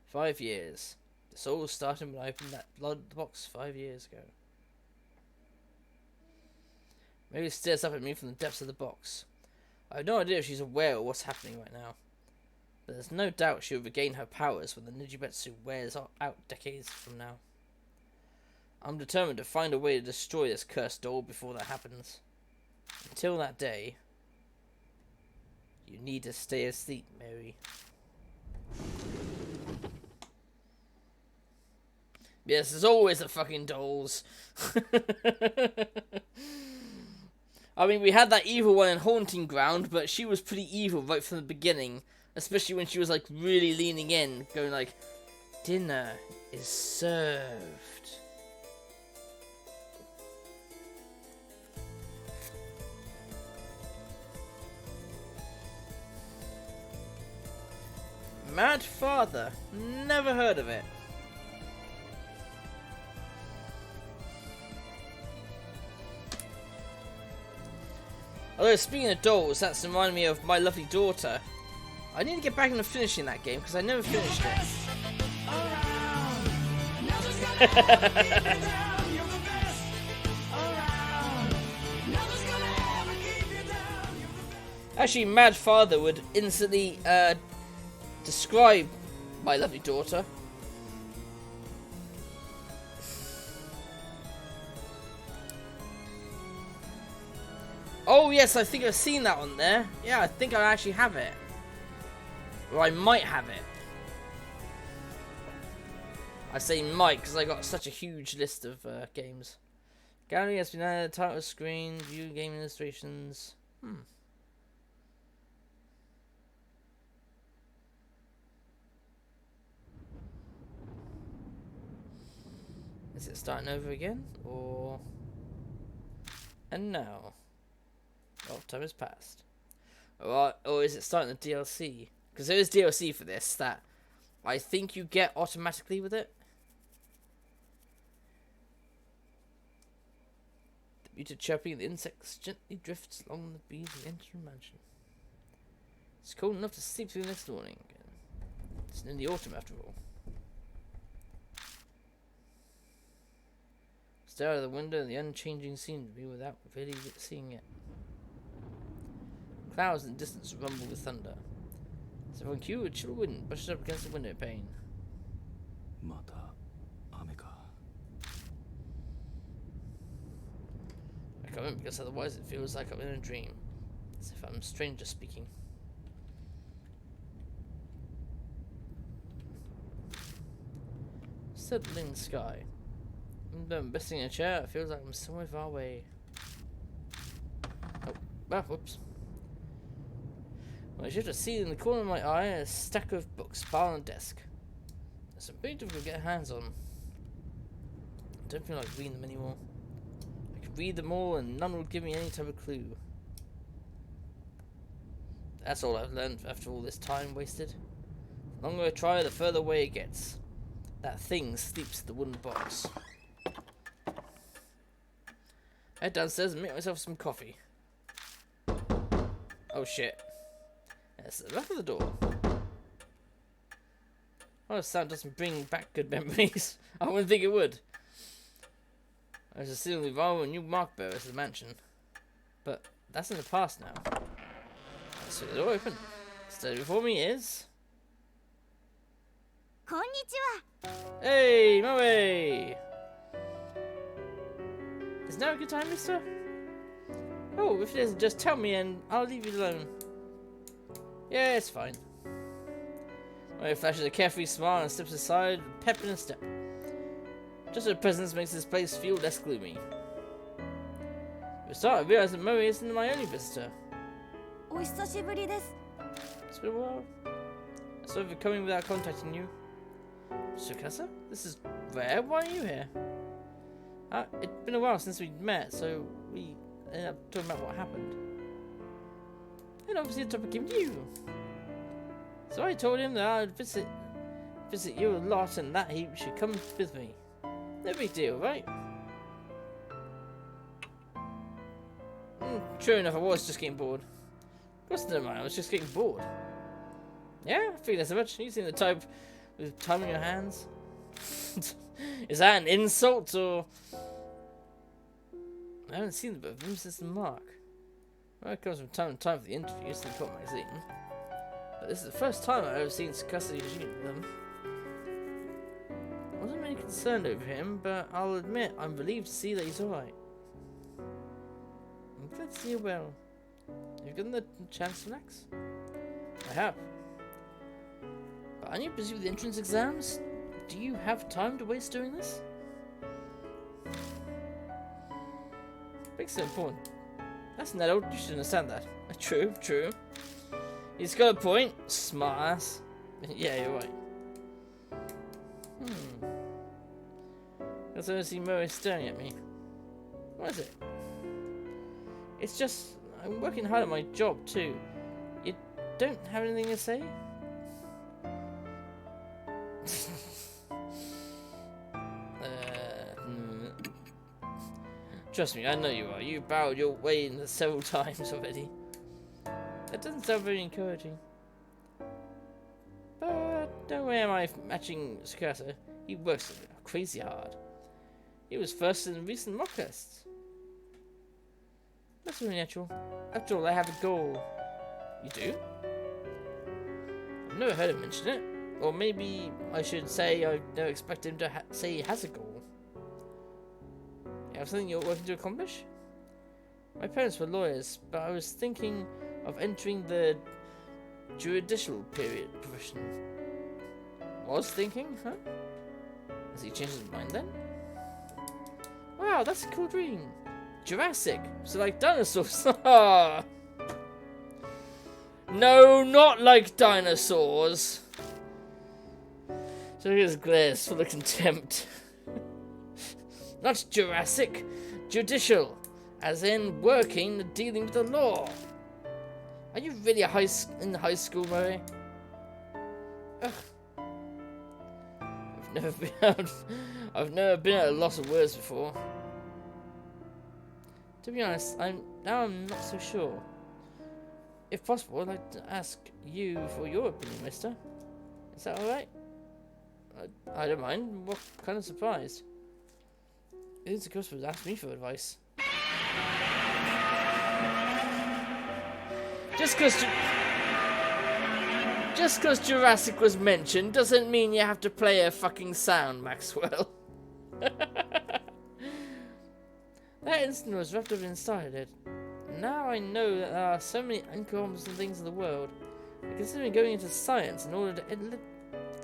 5 years. This all started when I opened that blood box 5 years ago. Miri stares up at me from the depths of the box. I have no idea if she's aware of what's happening right now. But there's no doubt she will regain her powers when the Ninjutsu wears out decades from now. I'm determined to find a way to destroy this cursed doll before that happens. Until that day, you need to stay asleep, Mary. Yes, there's always the fucking dolls. I mean, we had that evil one in Haunting Ground, but she was pretty evil right from the beginning. Especially when she was, like, really leaning in, going like, dinner is served. Mad Father. Never heard of it. Although, speaking of dolls, that's reminded me of My Lovely Daughter. I need to get back into finishing that game, because I never finished it. Actually, Mad Father would instantly describe My Lovely Daughter. Oh yes, I think I've seen that on there. Yeah, I think I actually have it. Or I might have it. I say might because I got such a huge list of games. Gallery has been added, title screen, view game illustrations. Is it starting over again? Or... And now. Oh, time has passed. Or is it starting the DLC? Because there is DLC for this that I think you get automatically with it. The muted chirping of the insects gently drifts along the bees and enter the mansion. It's cold enough to sleep through the next morning. It's in the autumn after all. Stare out of the window at the unchanging scenery without really seeing it. Clouds in the distance rumble with thunder. So from cue, a chill wind brushes up against the window pane. また雨か。 I come in because otherwise it feels like I'm in a dream. As if I'm a stranger speaking. Settling sky. I'm resting in a chair, it feels like I'm somewhere far away. Oh, whoops. I should have seen in the corner of my eye a stack of books piled on the desk. There's some pretty difficult to get hands on. I don't feel like reading them anymore. I could read them all and none would give me any type of clue. That's all I've learned after all this time wasted. The longer I try, the further away it gets. That thing sleeps in the wooden box. I head downstairs and make myself some coffee. Oh shit. That's the back of the door. Oh, the sound doesn't bring back good memories. I wouldn't think it would. I was assuming we've all a new mark bearer to the mansion. But that's in the past now. So the door open. Standing before me is... こんにちは。 Hey, Moe! Is now a good time, mister? Oh, if it isn't, just tell me and I'll leave you alone. Yeah, it's fine. Moe flashes a carefree smile and steps aside with pep in a step. Just her presence makes this place feel less gloomy. For a start, I realise that Moe isn't my only visitor. お久しぶりです。 It's been a while. Sorry for coming without contacting you. Tsukasa? This is rare. Why are you here? It's been a while since we met, so we ended up talking about what happened. And obviously the topic came to you. So I told him that I'd visit you a lot and that he should come with me. No big deal, right? True enough, I was just getting bored. Of course, never mind, I was just getting bored. Yeah, I figured so much. You seem the type with time in your hands. Is that an insult or... I haven't seen the both of them since the mark. Well, it comes from time to time for the interviews in the Pop magazine. But this is the first time I've ever seen Tsukasa with them. I wasn't really concerned over him, but I'll admit I'm relieved to see that he's alright. I'm glad to see you well. Have you gotten the chance to relax? I have. But aren't you busy with the entrance exams? Do you have time to waste doing this? Big so important. That's not old, you should understand that. True, true. He's got a point. Smart ass. Yeah, you're right. I see Moe staring at me. What is it? It's just, I'm working hard at my job too. You don't have anything to say? Trust me, I know you are. You bowed your way in several times already. That doesn't sound very encouraging. But don't worry, am I matching Tsukasa? He works crazy hard. He was first in the recent mock tests. That's really natural. After all, I have a goal. You do? I've never heard him mention it. Or maybe I should say I never expect him to say he has a goal. You have something you're working to accomplish? My parents were lawyers, but I was thinking of entering the judicial period profession. Was thinking, huh? Has he changed his mind then? Wow, that's a cool dream. Jurassic, so like dinosaurs. No, not like dinosaurs. So his glares full of contempt. Not Jurassic, judicial. As in working and dealing with the law. Are you really in high school, Murray? Ugh. I've never been at a loss of words before. To be honest, I'm not so sure. If possible, I'd like to ask you for your opinion, mister. Is that alright? I don't mind. What kind of surprise? Who's the customer who asked me for advice? Just because Jurassic was mentioned doesn't mean you have to play a fucking sound, Maxwell. That incident was wrapped up inside it. Now I know that there are so many incompetent things in the world. I consider going into science in order to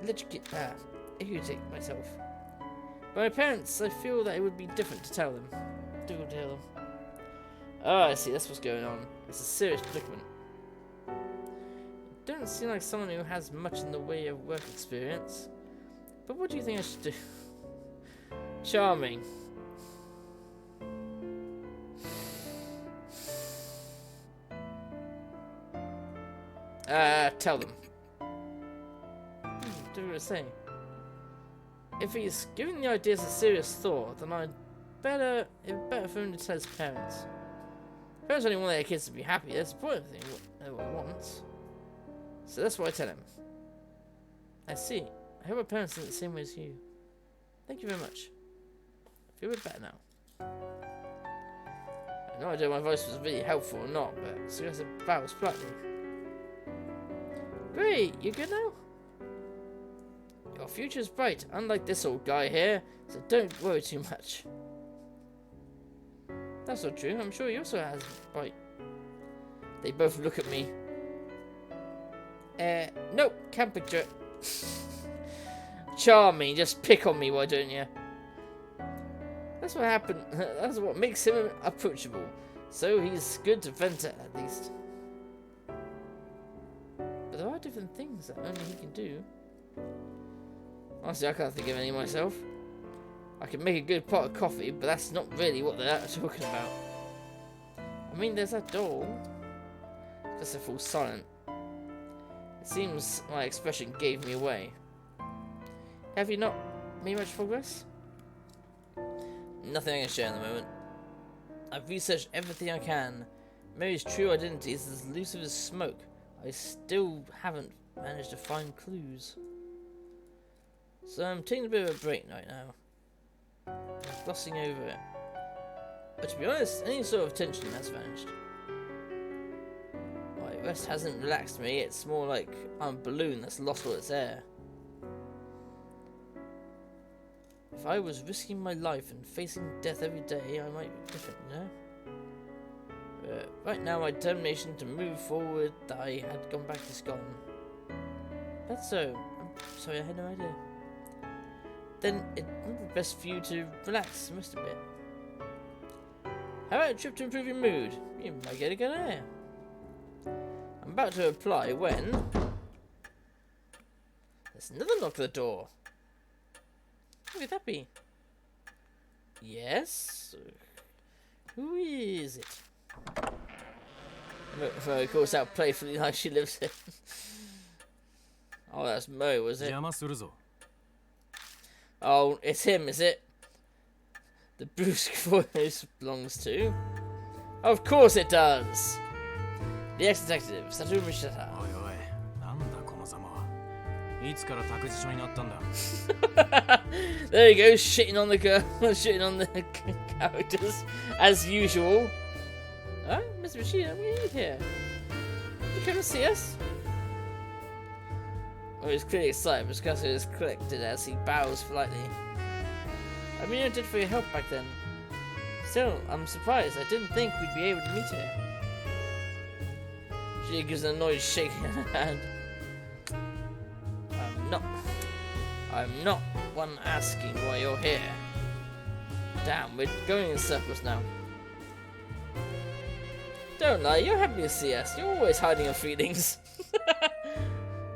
educate myself. But my parents, I feel that it would be different to tell them. Oh, I see. That's what's going on. It's a serious predicament. You don't seem like someone who has much in the way of work experience. But what do you think I should do? Charming. Tell them. What do you say? If he's giving the ideas a serious thought, then it'd better for him to tell his parents. Parents only want their kids to be happy. That's the important thing. What he wants. So that's what I tell him. I see. I hope my parents think the same way as you. Thank you very much. I feel a bit better now. I have no idea my voice was really helpful or not, but suggested that was politely. Great, you good now? Your future's bright, unlike this old guy here, so don't worry too much. That's not true, I'm sure he also has bright. They both look at me. Nope, can't picture it. Charming, just pick on me, why don't you? That's what happened. That's what makes him approachable. So he's good to vent at least. But there are different things that only he can do. Honestly, I can't think of any myself. I can make a good pot of coffee, but that's not really what they're talking about. I mean, there's that doll. Just a full silent. It seems my expression gave me away. Have you not made much progress? Nothing I can share in the moment. I've researched everything I can. Mary's true identity is as elusive as smoke. I still haven't managed to find clues. So I'm taking a bit of a break right now. I'm glossing over it. But to be honest, any sort of tension has vanished. My rest hasn't relaxed me, it's more like I'm a balloon that's lost all its air. If I was risking my life and facing death every day, I might be different, you know? But right now, my determination to move forward that I had gone back is gone. That's so. I'm sorry, I had no idea. Then it would be best for you to relax and rest a bit. How about a trip to improve your mood? You might get a good air. I'm about to apply when there's another knock at the door. Who could that be? Yes? Who is it? Mo calls out playfully like she lives in. Oh, that's Mo, was it? Oh, it's him, is it? The brusque voice belongs to. Of course it does! The ex-detective, Satoru Shita. There he goes, shitting on the girl, shitting on the characters, as usual. Oh, Mr. Machida, what are you here? You come to see us? Well, he's clearly excited, but Picasso is collected as he bows politely. I mean, I did for your help back then. Still, I'm surprised. I didn't think we'd be able to meet here. She gives an annoyed shake in her hand. I'm not one asking why you're here. Damn, we're going in circles now. Don't lie, you're happy to see us. You're always hiding your feelings.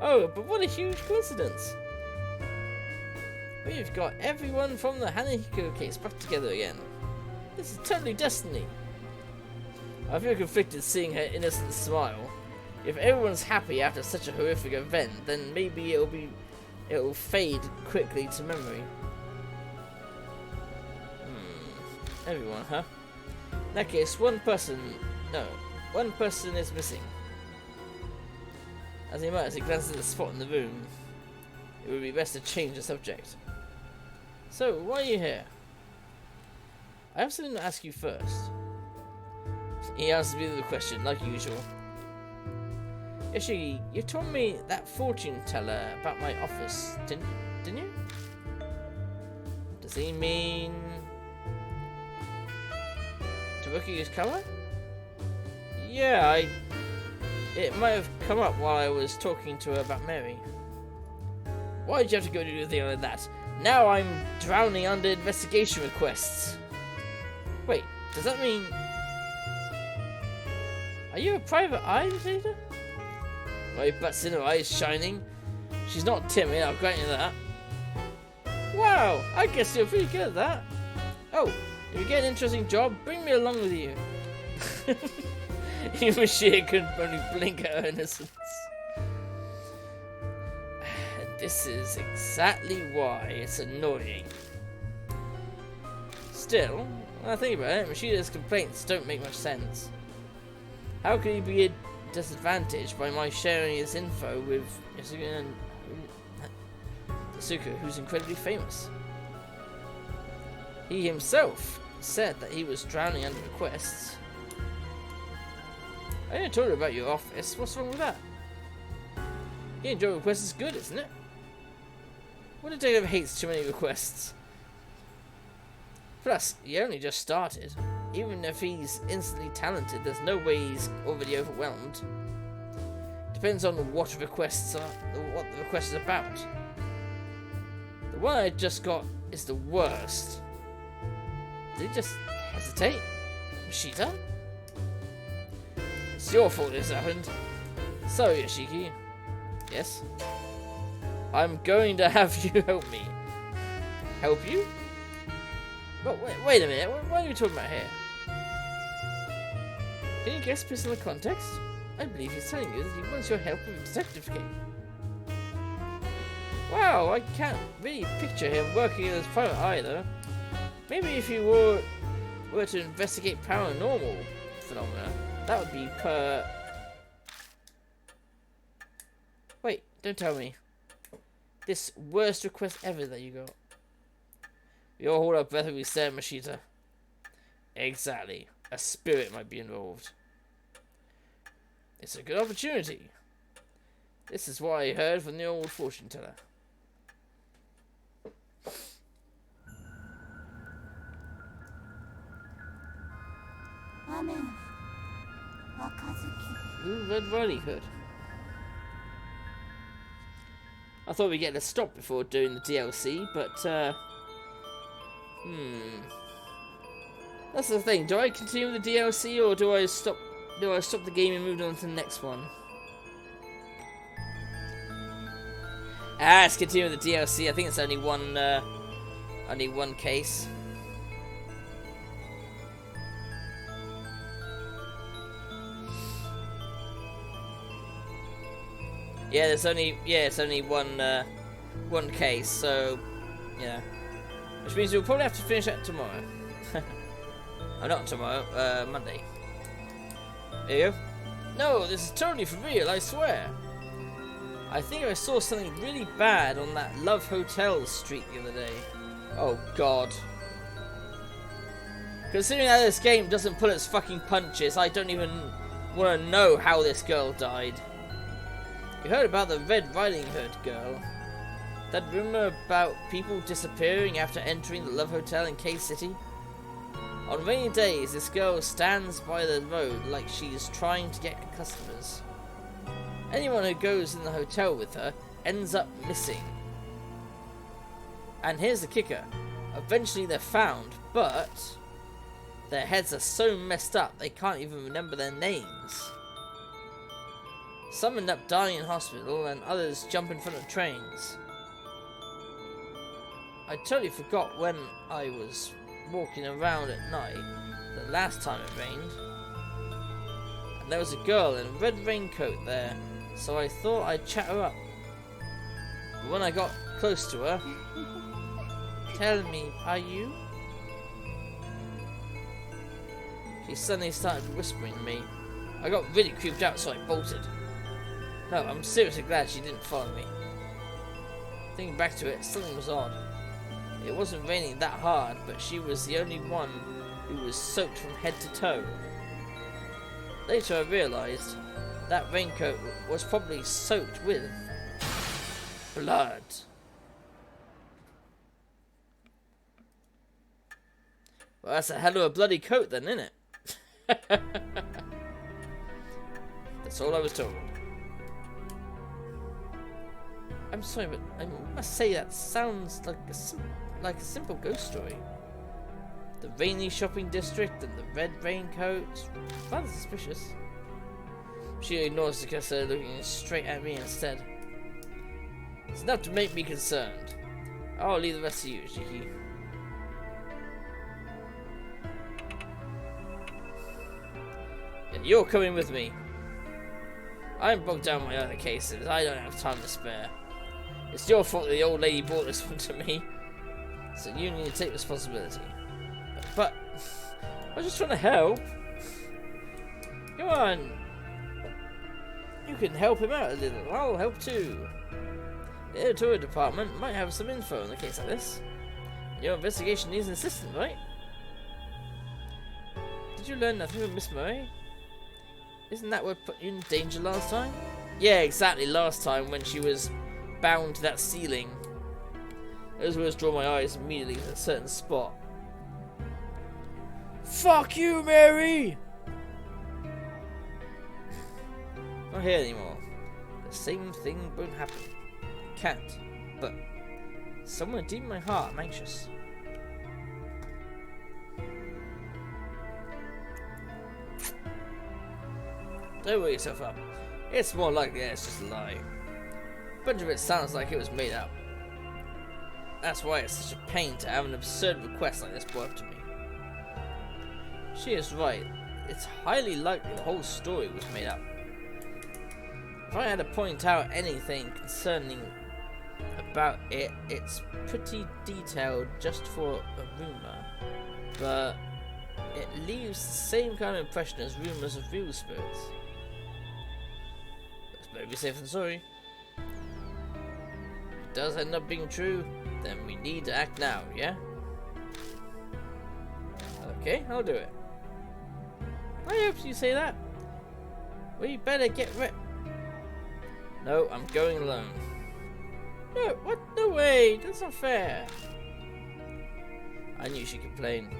Oh, but what a huge coincidence. We've got everyone from the Hanahiko case back together again. This is totally destiny. I feel conflicted seeing her innocent smile. If everyone's happy after such a horrific event, then maybe it'll fade quickly to memory. Everyone, huh? In that case, one person is missing. As he might, as he glances at the spot in the room, it would be best to change the subject. So, why are you here? I have something to ask you first. He answers me with a question, like usual. Yoshiki, you told me that fortune teller about my office, didn't you? Does he mean Tabuki's cover? Yeah, it might have come up while I was talking to her about Mary. Why did you have to go do anything like that? Now I'm drowning under investigation requests. Wait, does that mean... Are you a private eye investigator? My butts in, her eyes shining. She's not timid, I'll grant you that. Wow, I guess you're pretty good at that. Oh, if you get an interesting job, bring me along with you. Yumashita could only blink at her innocence. This is exactly why it's annoying. Still, when I think about it, Mashida's complaints don't make much sense. How could he be disadvantaged by my sharing his info with Tasuka, who's incredibly famous? He himself said that he was drowning under requests. I didn't tell you about your office. What's wrong with that? Getting job requests is good, isn't it? What a detective hates too many requests. Plus, he only just started. Even if he's instantly talented, there's no way he's already overwhelmed. Depends on what the request is about. The one I just got is the worst. Did he just hesitate? Mashita? It's your fault this happened. So, Yoshiki. Yes? I'm going to have you help me. Help you? But wait a minute, what are you talking about here? Can you guess based on the context? I believe he's telling you that he wants your help with a detective case. Wow, I can't really picture him working as private either. Maybe if you were to investigate paranormal phenomena, that would be Wait, don't tell me. This worst request ever that you got. We all hold our breath when we stare at Mashita. Exactly. A spirit might be involved. It's a good opportunity. This is what I heard from the old fortune teller. Ooh, Red Riding Hood. I thought we'd get a stop before doing the DLC, but that's the thing. Do I continue with the DLC or do I stop the game and move on to the next one? Let's continue with the DLC. I think it's only one case. Yeah, it's only one case, so yeah. Which means we'll probably have to finish that tomorrow. Oh, not tomorrow, Monday. There you go. No, this is totally for real, I swear. I think I saw something really bad on that Love Hotel street the other day. Oh god. Considering that this game doesn't pull its fucking punches, I don't even want to know how this girl died. You heard about the Red Riding Hood girl? That rumor about people disappearing after entering the Love Hotel in K-City? On rainy days, this girl stands by the road like she's trying to get customers. Anyone who goes in the hotel with her ends up missing. And here's the kicker. Eventually they're found, but their heads are so messed up they can't even remember their names. Some end up dying in hospital and others jump in front of trains. I totally forgot when I was walking around at night the last time it rained. there was a girl in a red raincoat there, so I thought I'd chat her up. But when I got close to her, tell me, are you? She suddenly started whispering to me. I got really creeped out, so I bolted. No, I'm seriously glad she didn't follow me. Thinking back to it, something was odd. It wasn't raining that hard, but she was the only one who was soaked from head to toe. Later I realised that raincoat was probably soaked with blood. Well, that's a hell of a bloody coat then, isn't it? That's all I was told. I'm sorry, but I must say that sounds like a simple ghost story. The rainy shopping district and the red raincoat. Rather suspicious. She ignores the kisser, looking straight at me instead. It's enough to make me concerned. I'll leave the rest to you, Jiki. And you're coming with me. I'm bogged down with my other cases. I don't have time to spare. It's your fault that the old lady brought this one to me. So you need to take responsibility. But I was just trying to help. Come on. You can help him out a little. I'll help too. The editorial department might have some info in a case like this. Your investigation needs an assistant, right? Did you learn nothing from Miss Murray? Isn't that what put you in danger last time? Yeah, exactly. Last time when she was bound to that ceiling. Those words draw my eyes immediately to a certain spot. Fuck you, Mary! Not here anymore. The same thing won't happen. Can't. But somewhere deep in my heart, I'm anxious. Don't worry yourself up. It's more likely that it's just a lie. A bunch of it sounds like it was made up. That's why it's such a pain to have an absurd request like this brought up to me. She is right. It's highly likely the whole story was made up. If I had to point out anything concerning about it, it's pretty detailed just for a rumour. But it leaves the same kind of impression as rumours of real spirits. It's better be safe than sorry. If it does end up being true, then we need to act now, yeah? Okay, I'll do it. I hope you say that. We better get No, I'm going alone. No, what? No way! That's not fair. I knew she complained.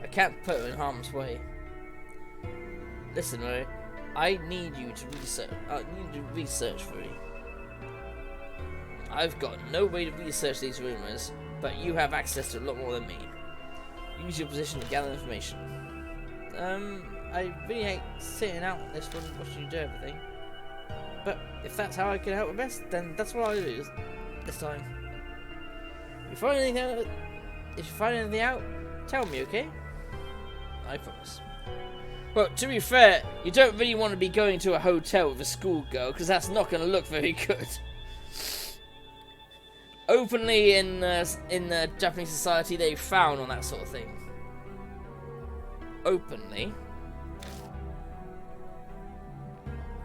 I can't put her in harm's way. Listen, Ray. I need you to research. I need to research for me. I've got no way to research these rumors, but you have access to a lot more than me. Use your position to gather information. I really hate sitting out on this one, watching you do everything. But if that's how I can help the best, then that's what I'll do this time. If you find anything out, tell me, okay? I promise. Well, to be fair, you don't really want to be going to a hotel with a schoolgirl, because that's not going to look very good. Openly in Japanese society, they frown on that sort of thing. Openly.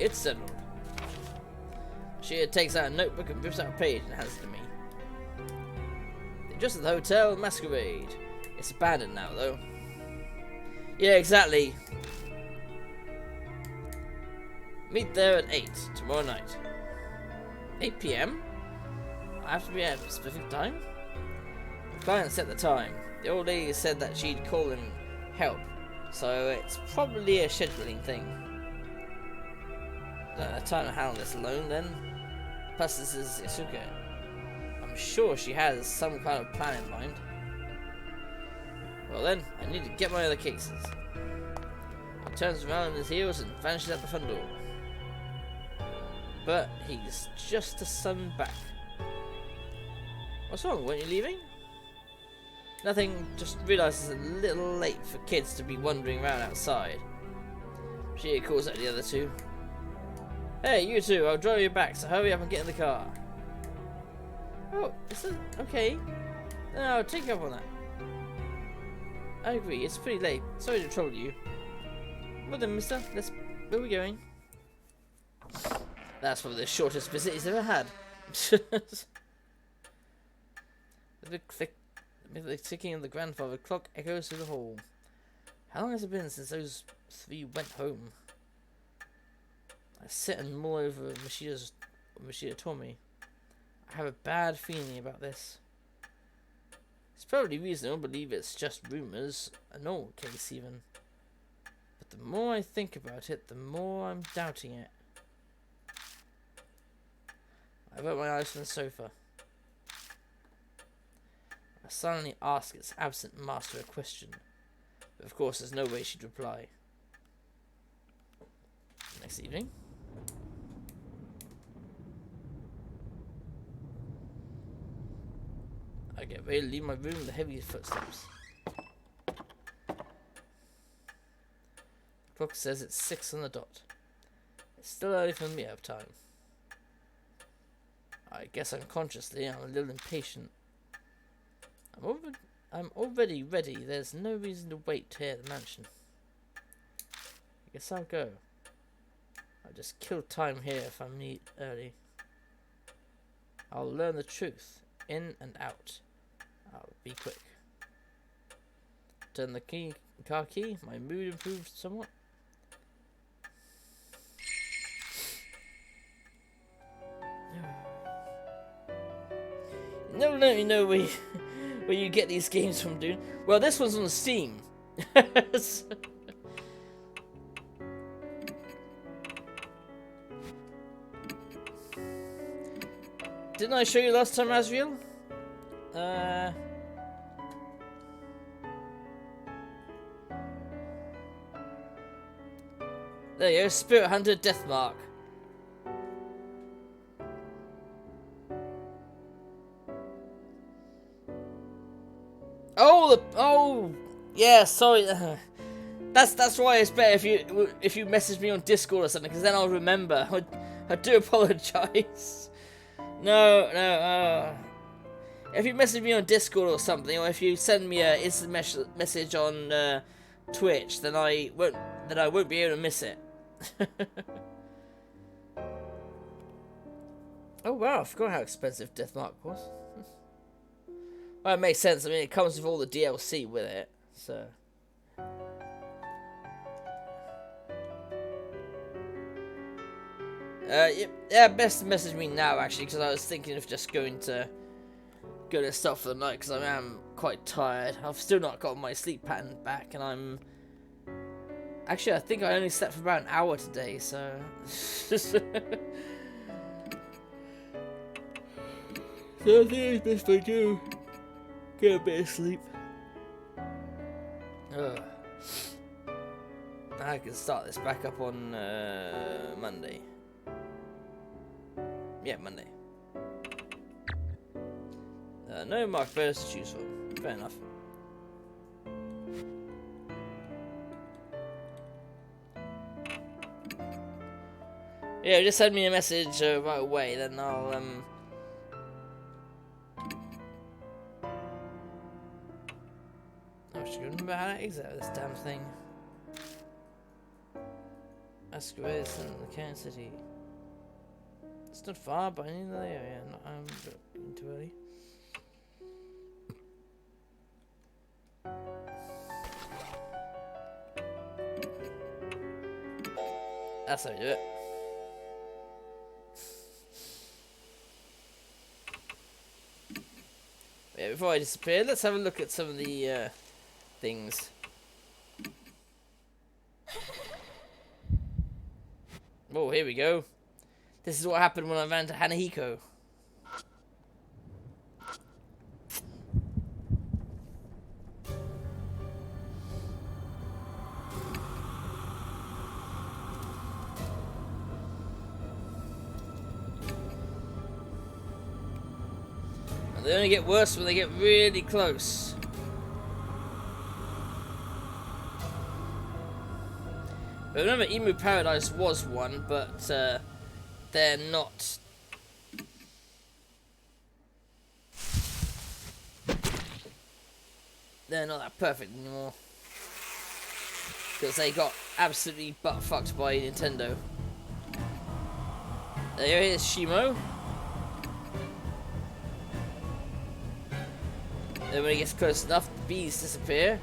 It's settled. She takes out a notebook and rips out a page and hands it to me. They're just at the hotel Masquerade. It's abandoned now, though. Yeah, exactly. Meet there at 8 tomorrow night. 8 PM? I have to be at a specific time? The client set the time. The old lady said that she'd call and help, so it's probably a scheduling thing. Don't have time to handle this alone then. Plus this is Yasuke. I'm sure she has some kind of plan in mind. Well then, I need to get my other cases. He turns around on his heels and vanishes out the front door. But he's just a son back. What's wrong? Weren't you leaving? Nothing, just realised it's a little late for kids to be wandering around outside. She calls out the other two. Hey, you two, I'll drive you back, so hurry up and get in the car. Oh, is that okay? No, I'll take you up on that. I agree, it's pretty late. Sorry to trouble you. Well then, mister, where are we going? That's probably the shortest visit he's ever had. The ticking of the grandfather clock echoes through the hall. How long has it been since those three went home? I sit and mull over Mashida told me. I have a bad feeling about this. It's probably reasonable to believe it's just rumours, a normal case even. But the more I think about it, the more I'm doubting it. I avert my eyes from the sofa. I silently ask its absent master a question, but of course there's no way she'd reply. Next evening. I get ready to leave my room with the heavy footsteps. The clock says it's 6 on the dot. It's still early for me up time. I guess unconsciously I'm a little impatient. I'm already ready. There's no reason to wait here at the mansion. I guess I'll go. I'll just kill time here if I'm early. I'll learn the truth, in and out. I'll be quick. Turn the car key. My mood improved somewhat. Never let me know where you get these games from, dude. Well, this one's on Steam. Didn't I show you last time, Asriel? There you go, Spirit Hunter Deathmark. Oh, yeah. Sorry. That's why it's better if you message me on Discord or something, because then I'll remember. I do apologize. No. If you message me on Discord or something, or if you send me a instant message on Twitch, then I won't be able to miss it. Oh wow, I forgot how expensive Deathmark was. Well, it makes sense. I mean, it comes with all the DLC with it, so. Yeah, best to message me now, actually, because I was thinking of just going to stop for the night, because I am quite tired. I've still not got my sleep pattern back, and I'm... Actually, I think I only slept for about an hour today, so... So I think it's best if I do get a bit of sleep. I can start this back up on Monday. Yeah, Monday. No Mark Bears to choose from. Fair enough. Yeah, just send me a message right away, then I'll I should remember how to exit this damn thing. Masquerade is in the Kannon City. It's not far, but I need the area. I'm too early. That's how you do it. Yeah, before I disappear, let's have a look at some of the things. Oh, here we go. This is what happened when I ran to Hanahiko. And they only get worse when they get really close. But remember, Emu Paradise was one, but they're not. They're not that perfect anymore. Because they got absolutely butt fucked by Nintendo. Here's Shimo. Then when he gets close enough, the bees disappear.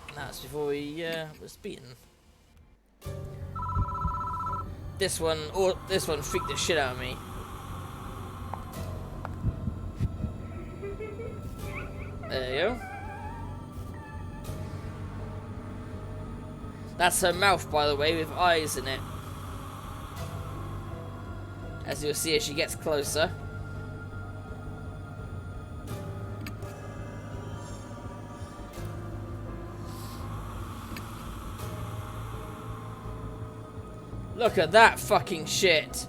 And that's before he was beaten. This one freaked the shit out of me. There you go. That's her mouth, by the way, with eyes in it. As you'll see as she gets closer. Look at that fucking shit.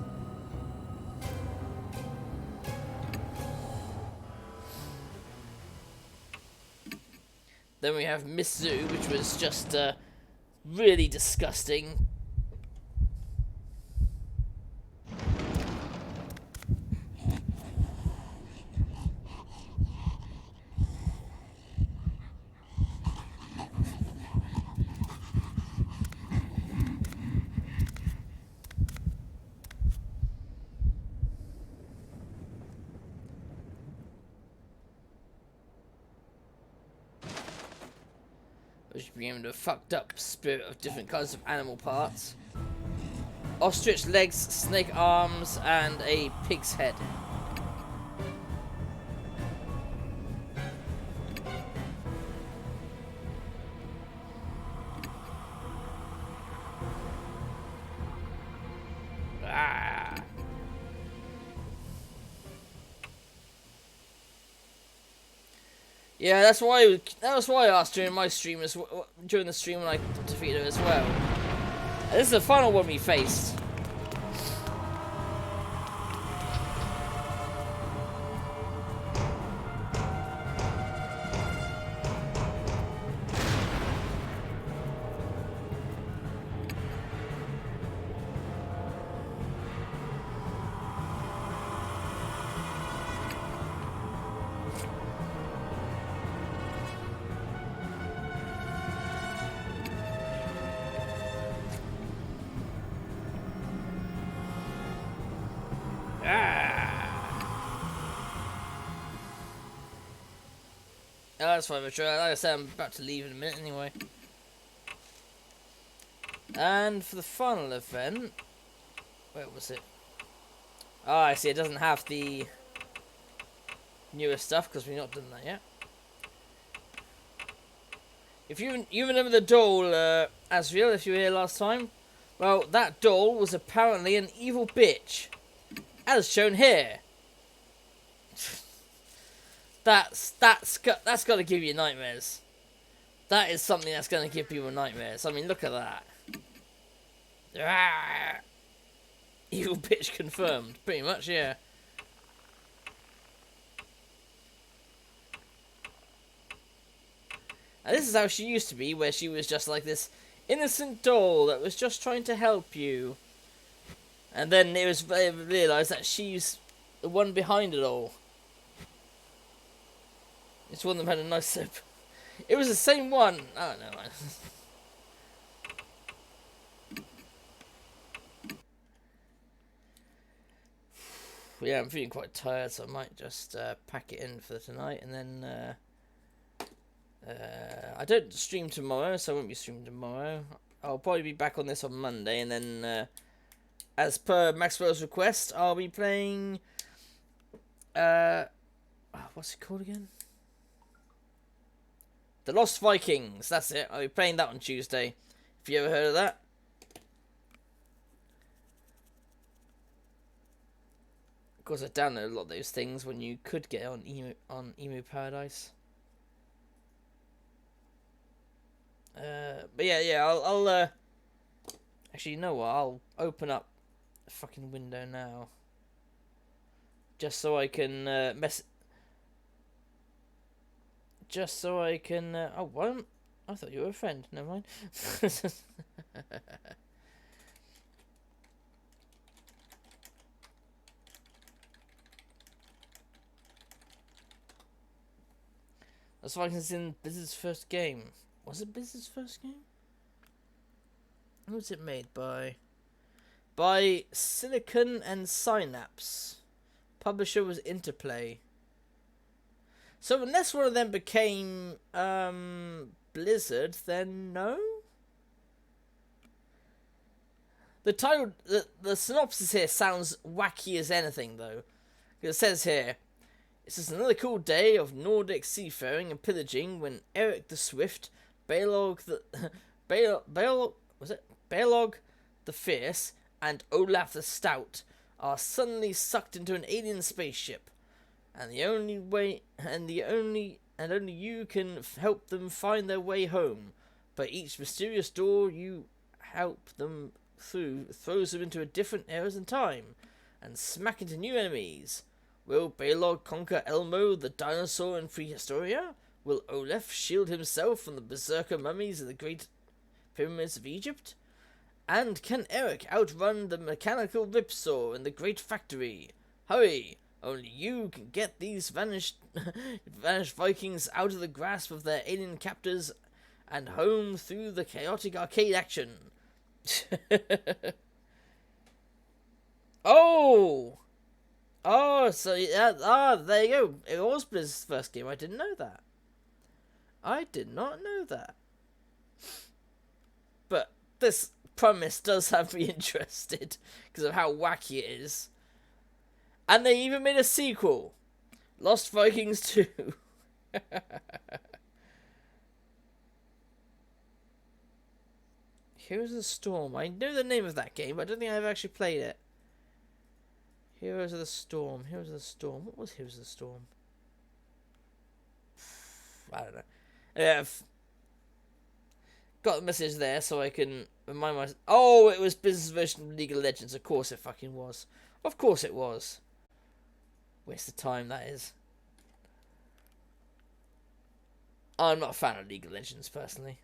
Then we have Miss Zoo, which was just really disgusting. Which became the fucked up spirit of different kinds of animal parts. Ostrich legs, snake arms, and a pig's head. Ah. Yeah, that was why I asked during my stream during the stream when I defeated her as well. And this is the final one we faced. Oh, that's fine, Mitchell. Like I said, I'm about to leave in a minute anyway. And for the final event, where was it? Oh, I see. It doesn't have the newer stuff because we've not done that yet. If you remember the doll, Asriel, if you were here last time, well, that doll was apparently an evil bitch, as shown here. That's got to give you nightmares. That is something that's going to give people nightmares. I mean, look at that. Ah! Evil bitch confirmed. Pretty much, yeah. And this is how she used to be, where she was just like this innocent doll that was just trying to help you. And then it was realised that she's the one behind it all. It's one of them had a nice sip. It was the same one. Oh, no, man. Yeah, I'm feeling quite tired, so I might just pack it in for tonight. And then I don't stream tomorrow, so I won't be streaming tomorrow. I'll probably be back on this on Monday. And then, as per Maxwell's request, I'll be playing... what's it called again? The Lost Vikings, that's it. I'll be playing that on Tuesday. Have you ever heard of that? Of course, I downloaded a lot of those things when you could get on Emu Paradise. But yeah, I'll actually, you know what? I'll open up the fucking window now. Just so I can Just so I can... oh, I thought you were a friend. Never mind. That's why it's in Blizzard's first game. Was it Blizzard's first game? Who was it made by? By Silicon and Synapse. Publisher was Interplay. So unless one of them became Blizzard, then no? The title, the synopsis here sounds wacky as anything, though. It says here, it's just another cool day of Nordic seafaring and pillaging when Eric the Swift, Balog the Balog the Fierce, and Olaf the Stout are suddenly sucked into an alien spaceship, and only you can help them find their way home. But each mysterious door you help them through throws them into a different eras in time, and smack into new enemies. Will Balog conquer Elmo the dinosaur in Prehistoria? Will Olaf shield himself from the berserker mummies of the Great Pyramids of Egypt? And can Eric outrun the mechanical ripsaw in the Great Factory? Hurry! Only you can get these vanished Vikings out of the grasp of their alien captors and home through the chaotic arcade action. Oh! Oh, so yeah, there you go. It was Blizzard's first game. I didn't know that. I did not know that. But this premise does have me interested because of how wacky it is. And they even made a sequel. Lost Vikings 2. Heroes of the Storm. I know the name of that game, but I don't think I've actually played it. Heroes of the Storm. Heroes of the Storm. What was Heroes of the Storm? I don't know. Yeah, got the message there so I can remind myself. Oh, it was Blizzard's version of League of Legends. Of course it fucking was. Of course it was. Waste of time, that is. I'm not a fan of League of Legends, personally.